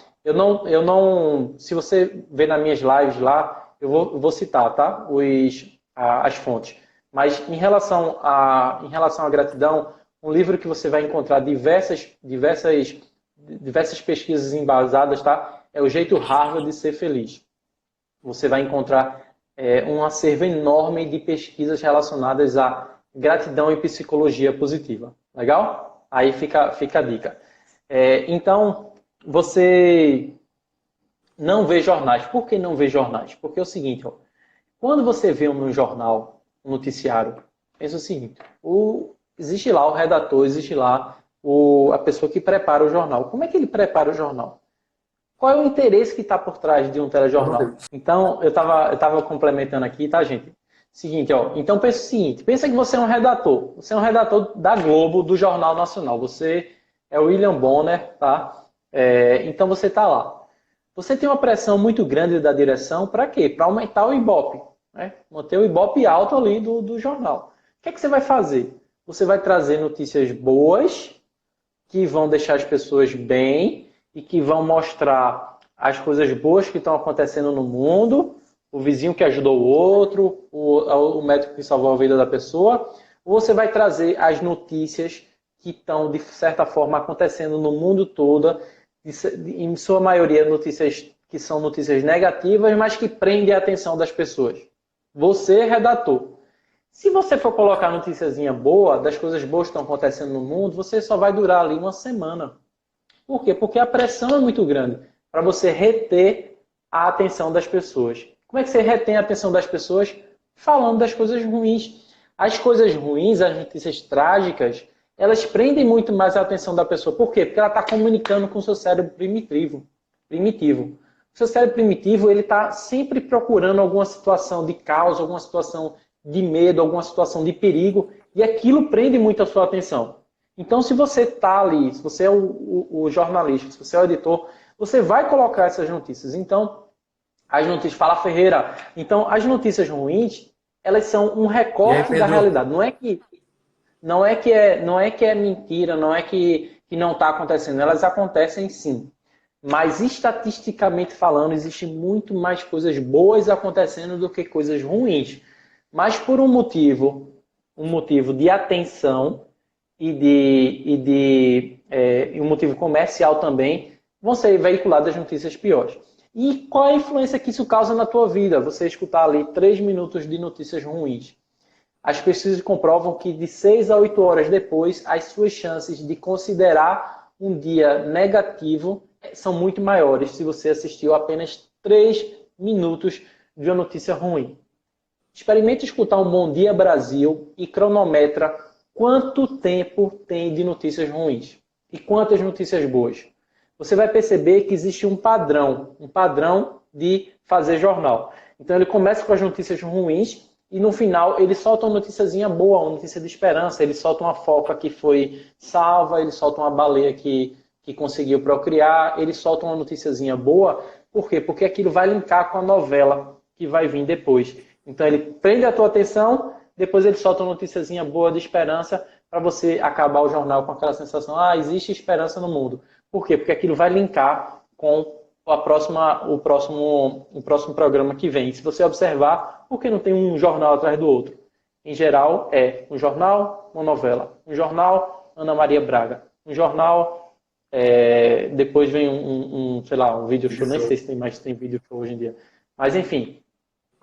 se você ver nas minhas lives lá, eu vou citar, tá? As fontes. Mas em relação à gratidão, um livro que você vai encontrar diversas pesquisas embasadas, tá? É O Jeito Harvard de Ser Feliz. Você vai encontrar um acervo enorme de pesquisas relacionadas a gratidão e psicologia positiva. Legal? Aí fica a dica. Então, você não vê jornais. Por que não vê jornais? Porque é o seguinte, ó, quando você vê um jornal, um noticiário, pensa o seguinte, existe lá o redator, existe lá a pessoa que prepara o jornal. Como é que ele prepara o jornal? Qual é o interesse que está por trás de um telejornal? Então, eu estava complementando aqui, tá, gente? Seguinte, ó. Então, pensa o seguinte. Pensa que você é um redator. Você é um redator da Globo, do Jornal Nacional. Você é o William Bonner, tá? Então, você está lá. Você tem uma pressão muito grande da direção para quê? Para aumentar o Ibope. Né? Manter o Ibope alto ali do jornal. O que é que você vai fazer? Você vai trazer notícias boas que vão deixar as pessoas bem e que vão mostrar as coisas boas que estão acontecendo no mundo, o vizinho que ajudou o outro, o médico que salvou a vida da pessoa, ou você vai trazer as notícias que estão, de certa forma, acontecendo no mundo todo, em sua maioria notícias que são notícias negativas, mas que prendem a atenção das pessoas. Você é redator. Se você for colocar notíciazinha boa, das coisas boas que estão acontecendo no mundo, você só vai durar ali uma semana. Por quê? Porque a pressão é muito grande para você reter a atenção das pessoas. Como é que você retém a atenção das pessoas? Falando das coisas ruins. As coisas ruins, as notícias trágicas, elas prendem muito mais a atenção da pessoa. Por quê? Porque ela está comunicando com o seu cérebro primitivo. O seu cérebro primitivo, ele está sempre procurando alguma situação de caos, alguma situação de medo, alguma situação de perigo, e aquilo prende muito a sua atenção. Então, se você está ali, se você é o jornalista, se você é o editor, você vai colocar essas notícias. Então, as notícias, fala Ferreira. Então, as notícias ruins, elas são um E aí, recorte da Pedro? realidade. Não é que é mentira, não é que não está acontecendo. Elas acontecem sim. Mas estatisticamente falando, existe muito mais coisas boas acontecendo do que coisas ruins. Mas por um motivo de atenção e um motivo comercial também, vão ser veiculadas notícias piores. E qual é a influência que isso causa na tua vida? Você escutar ali 3 minutos de notícias ruins. As pesquisas comprovam que de 6 a 8 horas depois, as suas chances de considerar um dia negativo são muito maiores se você assistiu apenas 3 minutos de uma notícia ruim. Experimente escutar um Bom Dia Brasil e cronometra quanto tempo tem de notícias ruins e quantas notícias boas. Você vai perceber que existe um padrão de fazer jornal. Então ele começa com as notícias ruins e no final ele solta uma noticiazinha boa, uma notícia de esperança. Ele solta uma foca que foi salva, ele solta uma baleia que conseguiu procriar, ele solta uma noticiazinha boa. Por quê? Porque aquilo vai linkar com a novela que vai vir depois. Então ele prende a tua atenção, depois ele solta uma noticiazinha boa de esperança para você acabar o jornal com aquela sensação, existe esperança no mundo. Por quê? Porque aquilo vai linkar com o próximo programa que vem. Se você observar, por que não tem um jornal atrás do outro? Em geral, é um jornal, uma novela. Um jornal, Ana Maria Braga. Um jornal, depois vem sei lá, um vídeo show. Nem sei se tem vídeo show hoje em dia. Mas, enfim.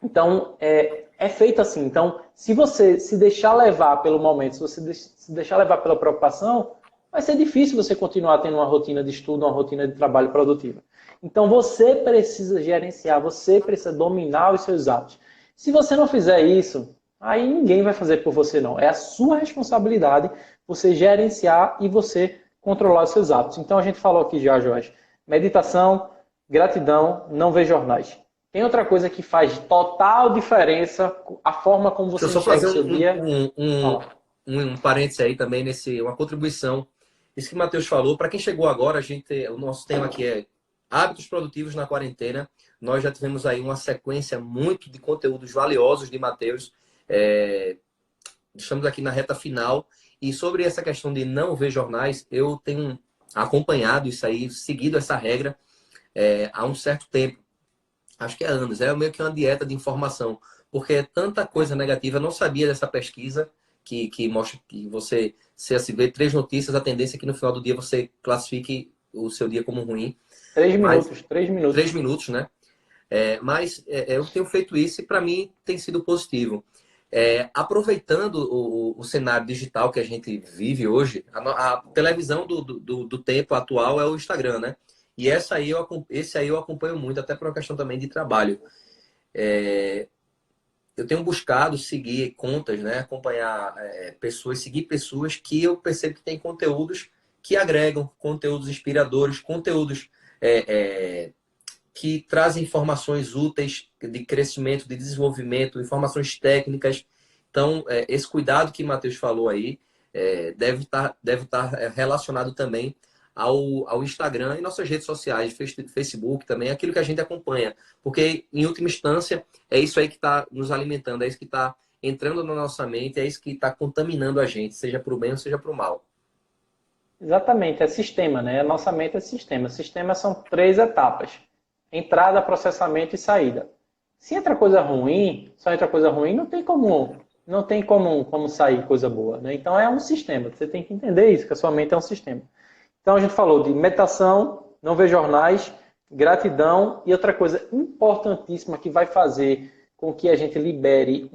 Então, é feito assim. Então, se você se deixar levar pelo momento, se você se deixar levar pela preocupação, vai ser difícil você continuar tendo uma rotina de estudo, uma rotina de trabalho produtiva. Então, você precisa gerenciar, você precisa dominar os seus hábitos. Se você não fizer isso, aí ninguém vai fazer por você, não. É a sua responsabilidade você gerenciar e você controlar os seus hábitos. Então, a gente falou aqui já, Jorge, meditação, gratidão, não ver jornais. Tem outra coisa que faz total diferença, a forma como você Deixa eu só enxerga fazer o seu dia. um parênteses aí também, uma contribuição. Isso que o Matheus falou, para quem chegou agora, o nosso tema aqui é hábitos produtivos na quarentena. Nós já tivemos aí uma sequência muito de conteúdos valiosos de Matheus. Estamos aqui na reta final. E sobre essa questão de não ver jornais, eu tenho acompanhado isso aí, seguido essa regra há um certo tempo. Acho que há anos. É meio que uma dieta de informação. Porque é tanta coisa negativa. Eu não sabia dessa pesquisa que mostra que você, se vê 3 notícias, a tendência é que no final do dia você classifique o seu dia como ruim. 3 minutos, 3 minutos. 3 minutos, né? Mas eu tenho feito isso e para mim tem sido positivo. Aproveitando o cenário digital que a gente vive hoje, a televisão do tempo atual é o Instagram, né? E esse aí eu acompanho muito, até por uma questão também de trabalho. Eu tenho buscado seguir contas, né? Acompanhar pessoas, seguir pessoas que eu percebo que têm conteúdos que agregam, conteúdos inspiradores, conteúdos que trazem informações úteis de crescimento, de desenvolvimento, informações técnicas. Então, esse cuidado que o Matheus falou aí deve estar relacionado também ao Instagram e nossas redes sociais, Facebook também, aquilo que a gente acompanha. Porque, em última instância, é isso aí que está nos alimentando, é isso que está entrando na nossa mente, é isso que está contaminando a gente, seja para o bem ou seja para o mal. Exatamente, é sistema, né? A nossa mente é sistema. Sistema são 3 etapas: entrada, processamento e saída. Se entra coisa ruim, só entra coisa ruim, não tem como sair coisa boa, né? Então é um sistema. Você tem que entender isso, que a sua mente é um sistema. Então a gente falou de meditação, não ver jornais, gratidão e outra coisa importantíssima que vai fazer com que a gente libere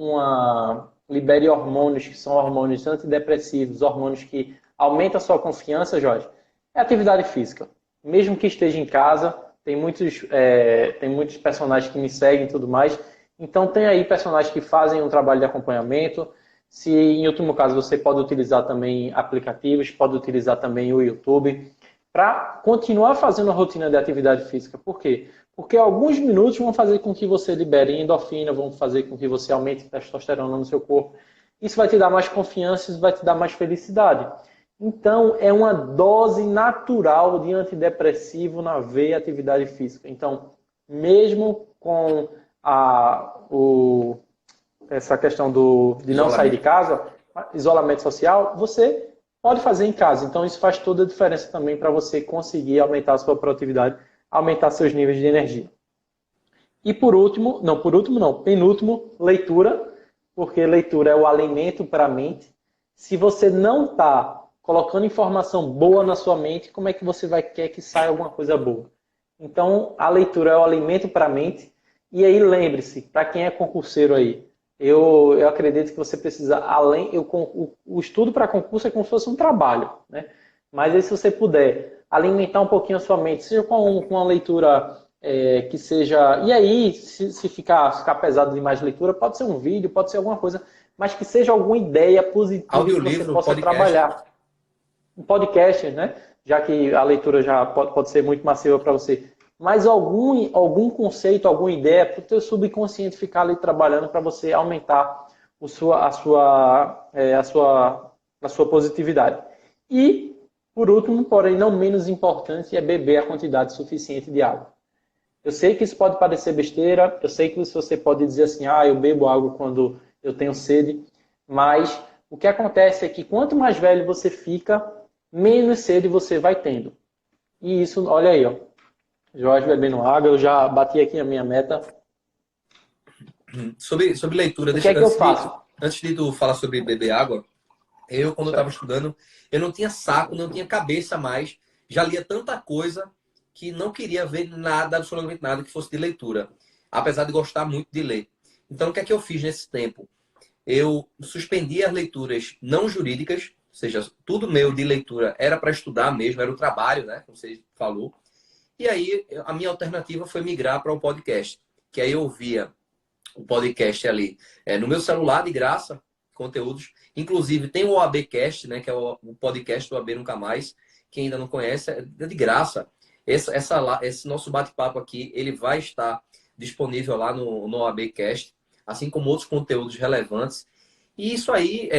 hormônios que são hormônios antidepressivos, hormônios que aumentam a sua confiança, Jorge, é atividade física. Mesmo que esteja em casa, tem muitos personagens que me seguem e tudo mais. Então tem aí personagens que fazem um trabalho de acompanhamento. Se em último caso você pode utilizar também aplicativos, pode utilizar também o YouTube, para continuar fazendo a rotina de atividade física. Por quê? Porque alguns minutos vão fazer com que você libere endorfina, vão fazer com que você aumente a testosterona no seu corpo. Isso vai te dar mais confiança, isso vai te dar mais felicidade. Então, é uma dose natural de antidepressivo na veia atividade física. Então, mesmo com essa questão de não sair de Isolamento. casa, isolamento social, você pode fazer em casa. Então, isso faz toda a diferença também para você conseguir aumentar a sua produtividade, aumentar seus níveis de energia. E penúltimo, leitura, porque leitura é o alimento para a mente. Se você não está colocando informação boa na sua mente, como é que você vai querer que saia alguma coisa boa? Então, a leitura é o alimento para a mente. E aí, lembre-se, para quem é concurseiro aí, eu acredito que você precisa, o estudo para concurso é como se fosse um trabalho, né? Mas aí, se você puder alimentar um pouquinho a sua mente, seja com uma leitura que seja... E aí, se ficar pesado demais de leitura, pode ser um vídeo, pode ser alguma coisa, mas que seja alguma ideia positiva que você Audiolivro, possa podcast. trabalhar. Um podcast, né? Já que a leitura já pode ser muito massiva para você. Mas algum conceito, alguma ideia para o teu subconsciente ficar ali trabalhando para você aumentar a sua positividade. E, por último, porém não menos importante, é beber a quantidade suficiente de água. Eu sei que isso pode parecer besteira, eu sei que você pode dizer assim, eu bebo água quando eu tenho sede, mas o que acontece é que quanto mais velho você fica, menos sede você vai tendo. E isso, olha aí, ó. Jorge bebendo água, eu já bati aqui a minha meta. Sobre leitura, O que é que eu faço? antes de tu falar sobre beber água, quando eu estava estudando, eu não tinha saco, não tinha cabeça mais, já lia tanta coisa que não queria ver nada, absolutamente nada que fosse de leitura, apesar de gostar muito de ler. Então, o que é que eu fiz nesse tempo? Eu suspendi as leituras não jurídicas, ou seja, tudo meu de leitura era para estudar mesmo, era o trabalho, né, como você falou. E aí, a minha alternativa foi migrar para o podcast, que aí eu ouvia o podcast ali no meu celular, de graça, conteúdos. Inclusive, tem o OABcast, né, que é o podcast do AB Nunca Mais. Quem ainda não conhece, é de graça. Esse nosso bate-papo aqui, ele vai estar disponível lá no OABcast, assim como outros conteúdos relevantes. E isso aí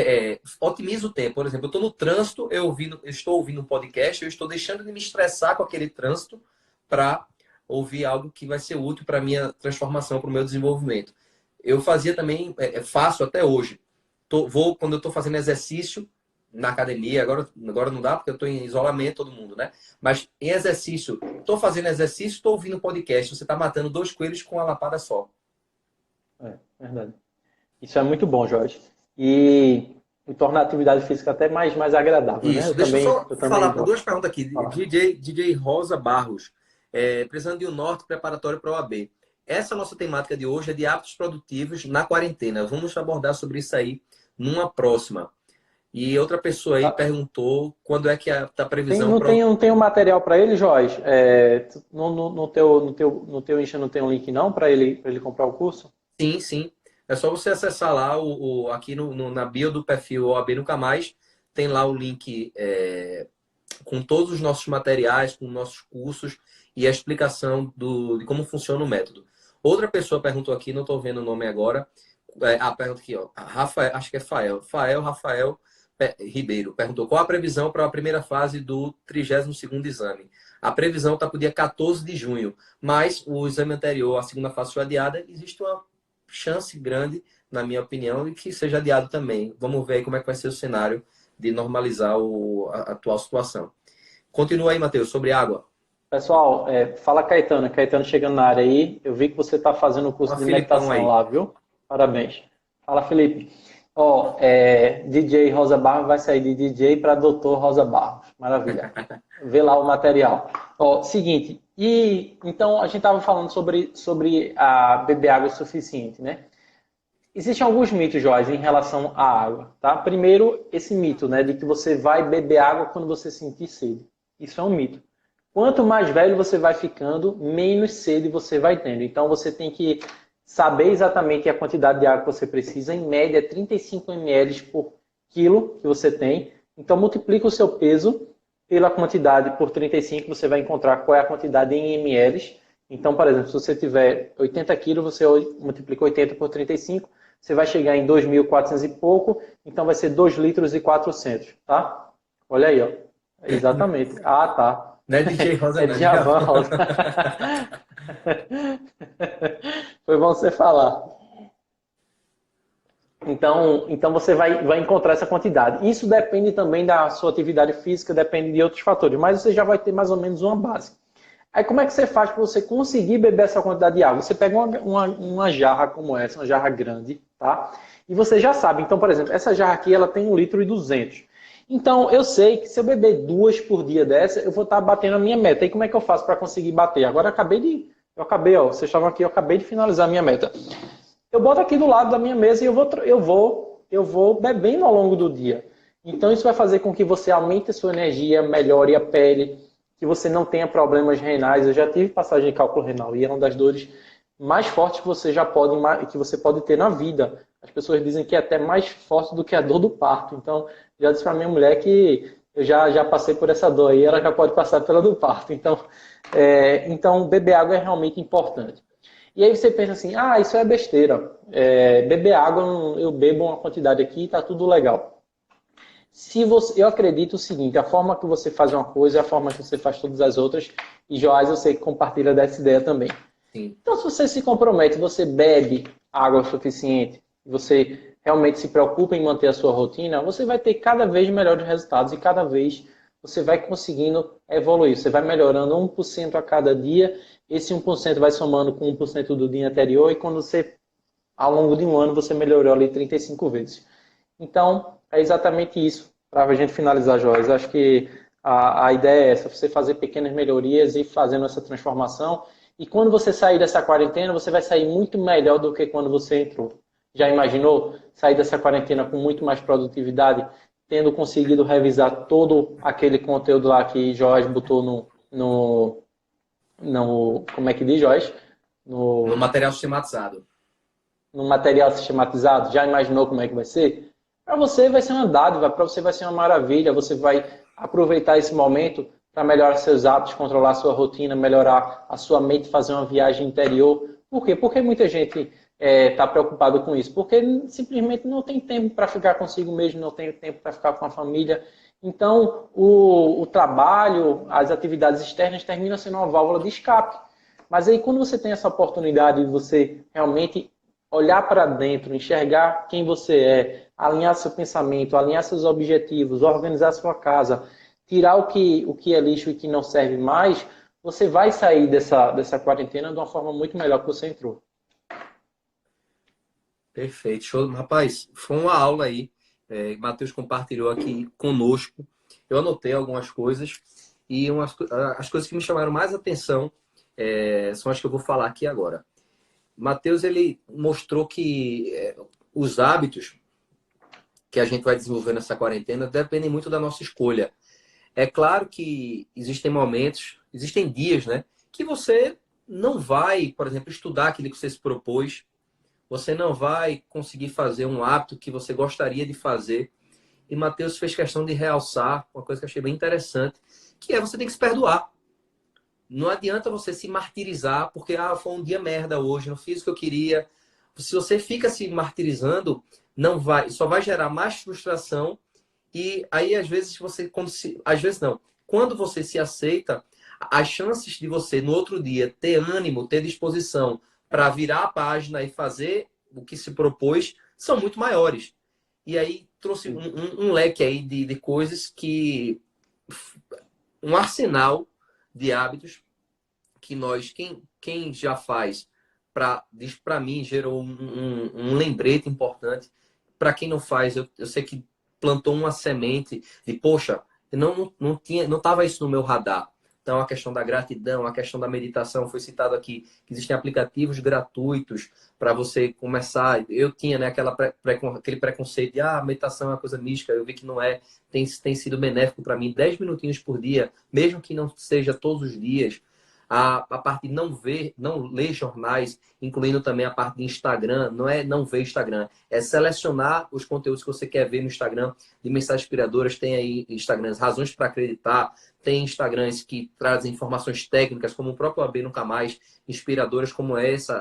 otimiza o tempo. Por exemplo, eu estou no trânsito, eu estou ouvindo um podcast, eu estou deixando de me estressar com aquele trânsito para ouvir algo que vai ser útil para a minha transformação, para o meu desenvolvimento. Eu fazia também, faço até hoje. Quando eu estou fazendo exercício na academia, agora não dá porque eu estou em isolamento, todo mundo, né? Mas em exercício, estou fazendo exercício, estou ouvindo podcast. Você está matando 2 coelhos com uma lapada só. É, verdade. Isso é muito bom, Jorge. E torna a atividade física até mais agradável, né? Isso. Deixa eu só Eu também falar por gosto. 2 perguntas aqui. Fala. DJ Rosa Barros, precisando de um norte preparatório para o OAB. Essa nossa temática de hoje é de hábitos produtivos na quarentena. Vamos abordar sobre isso aí numa próxima. E outra pessoa aí Tá. perguntou quando é que está a previsão para... Não tem um material para ele, Jorge? No teu Insta não tem um link não para ele comprar o curso? Sim, sim. É só você acessar lá aqui na bio do perfil OAB Nunca Mais. Tem lá o link com todos os nossos materiais, com nossos cursos e a explicação de como funciona o método. Outra pessoa perguntou aqui, não estou vendo o nome agora. Pergunta aqui, ó. Rafael, acho que é Rafael Ribeiro. Perguntou qual a previsão para a primeira fase do 32º exame. A previsão está para o dia 14 de junho, mas o exame anterior, a segunda fase foi adiada. Existe uma chance grande, na minha opinião, de que seja adiado também. Vamos ver aí como é que vai ser o cenário de normalizar a atual situação. Continua aí, Matheus, sobre água. Pessoal, fala Caetano. Caetano chegando na área aí. Eu vi que você está fazendo o curso Uma de Filipão meditação aí. lá, viu? Parabéns. Fala, Felipe. DJ Rosa Barros vai sair de DJ para Doutor Rosa Barros. Maravilha. Vê lá o material. Seguinte, então a gente estava falando sobre a beber água o suficiente, né? Existem alguns mitos, Jorge, em relação à água, tá? Primeiro, esse mito, né, de que você vai beber água quando você sentir sede. Isso é um mito. Quanto mais velho você vai ficando, menos sede você vai tendo. Então você tem que saber exatamente a quantidade de água que você precisa. Em média, 35 ml por quilo que você tem. Então multiplica o seu peso pela quantidade por 35, você vai encontrar qual é a quantidade em ml. Então, por exemplo, se você tiver 80 quilos, você multiplica 80 por 35, você vai chegar em 2.400 e pouco, então vai ser 2 litros e 400, tá? Olha aí, ó. Exatamente. Ah, tá. Não é DJ Rosa, É não, é Djavan Djavan. Rosa. Foi bom você falar. Então você vai encontrar essa quantidade. Isso depende também da sua atividade física, depende de outros fatores, mas você já vai ter mais ou menos uma base. Aí como é que você faz para você conseguir beber essa quantidade de água? Você pega uma jarra como essa, uma jarra grande, tá? E você já sabe. Então, por exemplo, essa jarra aqui ela tem 1,2 litros. Então, eu sei que se eu beber 2 por dia dessa, eu vou estar batendo a minha meta. E como é que eu faço para conseguir bater? Agora ó, vocês estavam aqui, eu acabei de finalizar a minha meta. Eu boto aqui do lado da minha mesa e eu vou bebendo ao longo do dia. Então isso vai fazer com que você aumente a sua energia, melhore a pele, que você não tenha problemas renais. Eu já tive passagem de cálculo renal e é uma das dores mais fortes que você pode ter na vida. As pessoas dizem que é até mais forte do que a dor do parto. Então, já disse para minha mulher que eu já passei por essa dor aí, ela já pode passar pela do parto. Então beber água é realmente importante. E aí você pensa assim, ah, isso é besteira. Beber água, eu bebo uma quantidade aqui e tá tudo legal. Eu acredito o seguinte, a forma que você faz uma coisa é a forma que você faz todas as outras. E Joás, eu sei que compartilha dessa ideia também. Sim. Então, se você se compromete, você bebe água suficiente, você realmente se preocupa em manter a sua rotina, você vai ter cada vez melhores resultados e cada vez você vai conseguindo evoluir. Você vai melhorando 1% a cada dia, esse 1% vai somando com 1% do dia anterior e quando você, ao longo de um ano, você melhorou ali 35 vezes. Então, é exatamente isso. Para a gente finalizar, Joás, acho que a ideia é essa, você fazer pequenas melhorias e fazendo essa transformação. E quando você sair dessa quarentena, você vai sair muito melhor do que quando você entrou. Já imaginou sair dessa quarentena com muito mais produtividade, tendo conseguido revisar todo aquele conteúdo lá que Joás botou como é que diz, Joás? No No, material sistematizado. no material sistematizado? Já imaginou como é que vai ser? Para você vai ser uma dádiva, para você vai ser uma maravilha, você vai aproveitar esse momento para melhorar seus hábitos, controlar a sua rotina, melhorar a sua mente, fazer uma viagem interior. Por quê? Porque muita gente está preocupada com isso. Porque simplesmente não tem tempo para ficar consigo mesmo, não tem tempo para ficar com a família. Então, o trabalho, as atividades externas terminam sendo uma válvula de escape. Mas aí, quando você tem essa oportunidade de você realmente olhar para dentro, enxergar quem você é, alinhar seu pensamento, alinhar seus objetivos, organizar sua casa, tirar o que é lixo e que não serve mais, você vai sair dessa quarentena de uma forma muito melhor que você entrou. Perfeito. Show. Rapaz, foi uma aula aí. Matheus compartilhou aqui conosco. Eu anotei algumas coisas e as coisas que me chamaram mais atenção são as que eu vou falar aqui agora. Matheus, ele mostrou que os hábitos que a gente vai desenvolver nessa quarentena dependem muito da nossa escolha. É claro que existem momentos, existem dias, né, que você não vai, por exemplo, estudar aquilo que você se propôs, você não vai conseguir fazer um hábito que você gostaria de fazer. E Matheus fez questão de realçar uma coisa que eu achei bem interessante, que é você tem que se perdoar. Não adianta você se martirizar porque foi um dia merda hoje, não fiz o que eu queria. Se você fica se martirizando, não vai, só vai gerar mais frustração e aí às vezes às vezes não. Quando você se aceita, as chances de você no outro dia ter ânimo, ter disposição para virar a página e fazer o que se propôs são muito maiores. E aí trouxe um leque aí de coisas que um arsenal de hábitos que quem já faz, diz para mim, gerou um lembrete importante. Para quem não faz, eu sei que plantou uma semente de, poxa, não estava isso no meu radar. Então, a questão da gratidão, a questão da meditação, foi citado aqui, que existem aplicativos gratuitos para você começar. Eu tinha, né, aquele preconceito de, meditação é uma coisa mística, eu vi que não é. Tem sido benéfico para mim, 10 minutinhos por dia, mesmo que não seja todos os dias. A parte de não ler jornais, incluindo também a parte de Instagram, não é não ver Instagram, é selecionar os conteúdos que você quer ver no Instagram de mensagens inspiradoras. Tem aí Instagrams Razões para Acreditar, tem Instagrams que trazem informações técnicas, como o próprio AB Nunca Mais, inspiradoras como esse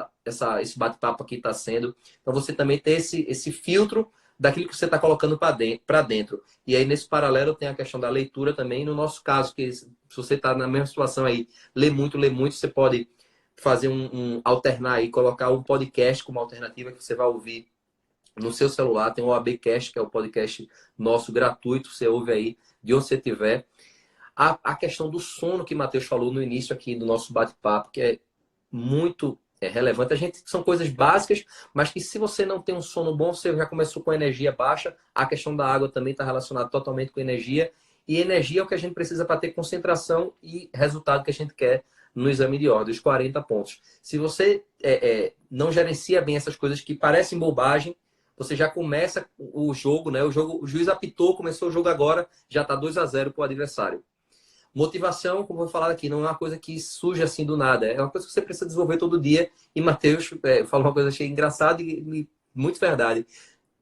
bate-papo aqui está sendo. Então você também tem esse filtro daquilo que você está colocando para dentro. E aí, nesse paralelo, tem a questão da leitura também. No nosso caso, que se você está na mesma situação aí, lê muito, você pode fazer alternar aí, colocar um podcast como alternativa que você vai ouvir no seu celular. Tem o ABcast, que é o podcast nosso gratuito, você ouve aí de onde você estiver. A questão do sono que o Matheus falou no início aqui do nosso bate-papo, que é muito relevante. São coisas básicas, mas que se você não tem um sono bom, você já começou com energia baixa. A questão da água também está relacionada totalmente com energia. E energia é o que a gente precisa para ter concentração e resultado que a gente quer no exame de ordem, os 40 pontos. Se você não gerencia bem essas coisas que parecem bobagem, você já começa o jogo, né? O juiz apitou, começou o jogo agora, já está 2-0 para o adversário. Motivação, como eu vou falar aqui, não é uma coisa que surge assim do nada. É uma coisa que você precisa desenvolver todo dia. E Matheus falou uma coisa que achei engraçada e muito verdade.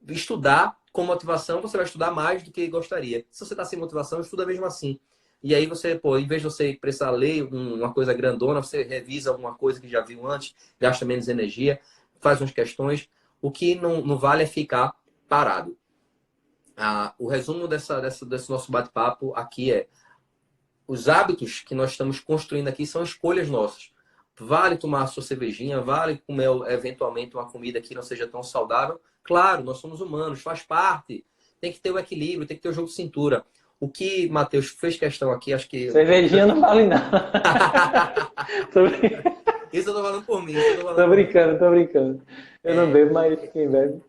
Estudar com motivação, você vai estudar mais do que gostaria. Se você está sem motivação, estuda mesmo assim. E aí você, em vez de você precisar ler uma coisa grandona, você revisa alguma coisa que já viu antes, gasta menos energia, faz umas questões. O que não vale é ficar parado. O resumo desse nosso bate-papo aqui é: os hábitos que nós estamos construindo aqui são escolhas nossas. Vale tomar a sua cervejinha, vale comer eventualmente uma comida que não seja tão saudável. Claro, nós somos humanos, faz parte. Tem que ter o equilíbrio, tem que ter o jogo de cintura. O que Matheus fez questão aqui, acho que... Cervejinha não vale nada. Isso eu tô falando por mim. Tô brincando. Eu não bebo, mas quem bebe...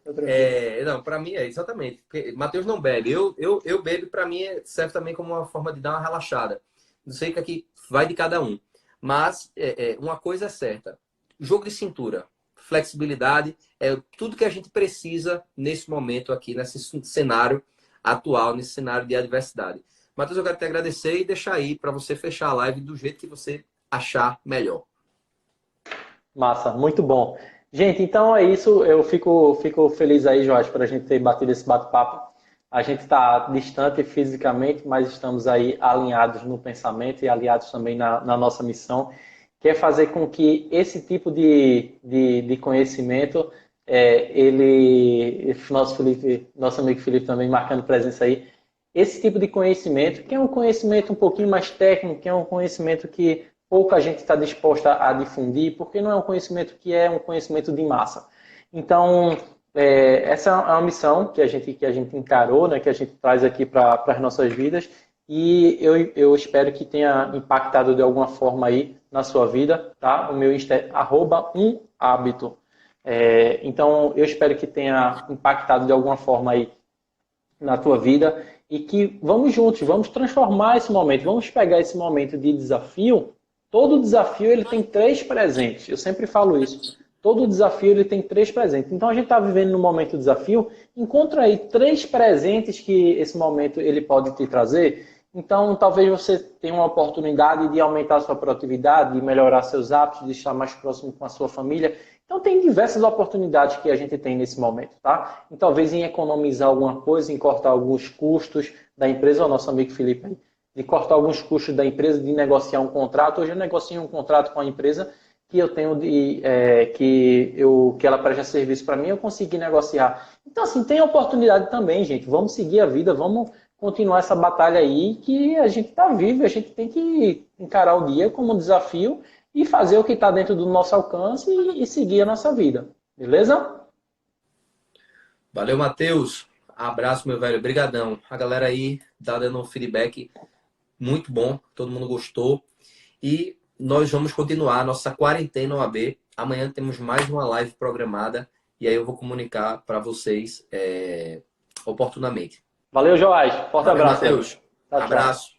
Não, para mim é exatamente. Matheus não bebe. Eu bebo, para mim serve também como uma forma de dar uma relaxada. Não sei que aqui vai de cada um. Mas uma coisa é certa. Jogo de cintura, flexibilidade, é tudo que a gente precisa nesse momento aqui, nesse cenário atual, nesse cenário de adversidade. Matheus, eu quero te agradecer e deixar aí para você fechar a live do jeito que você achar melhor. Massa, muito bom. Gente, então é isso. Eu fico feliz aí, Jorge, por a gente ter batido esse bate-papo. A gente está distante fisicamente, mas estamos aí alinhados no pensamento e alinhados também na nossa missão, que é fazer com que esse tipo de conhecimento, nosso amigo Felipe também marcando presença aí, esse tipo de conhecimento, que é um conhecimento um pouquinho mais técnico, que é um conhecimento que pouca gente está disposta a difundir, porque não é um conhecimento que é um conhecimento de massa. Então, essa é uma missão que a gente encarou, né, que a gente traz aqui para as nossas vidas, e eu espero que tenha impactado de alguma forma aí na sua vida, tá? O meu Insta é @umhabito. Então, eu espero que tenha impactado de alguma forma aí na tua vida e que vamos juntos, vamos transformar esse momento, vamos pegar esse momento de desafio. Todo desafio ele tem 3 presentes, eu sempre falo isso. Todo desafio ele tem 3 presentes. Então a gente está vivendo no momento do desafio, encontra aí 3 presentes que esse momento ele pode te trazer. Então talvez você tenha uma oportunidade de aumentar a sua produtividade, de melhorar seus hábitos, de estar mais próximo com a sua família. Então tem diversas oportunidades que a gente tem nesse momento, tá? E talvez em economizar alguma coisa, em cortar alguns custos da empresa, o nosso amigo Felipe aí, de cortar alguns custos da empresa, de negociar um contrato. Hoje eu negocio um contrato com a empresa que eu tenho que ela presta serviço para mim, eu consegui negociar. Então, assim, tem oportunidade também, gente. Vamos seguir a vida, vamos continuar essa batalha aí, que a gente está vivo, a gente tem que encarar o dia como um desafio e fazer o que está dentro do nosso alcance e seguir a nossa vida. Beleza? Valeu, Matheus. Abraço, meu velho. Obrigadão. A galera aí tá dando um feedback muito bom, todo mundo gostou. E nós vamos continuar a nossa quarentena OAB. Amanhã temos mais uma live programada e aí eu vou comunicar para vocês oportunamente. Valeu, Joás. Forte abraço. Matheus. Tchau, tchau. Abraço.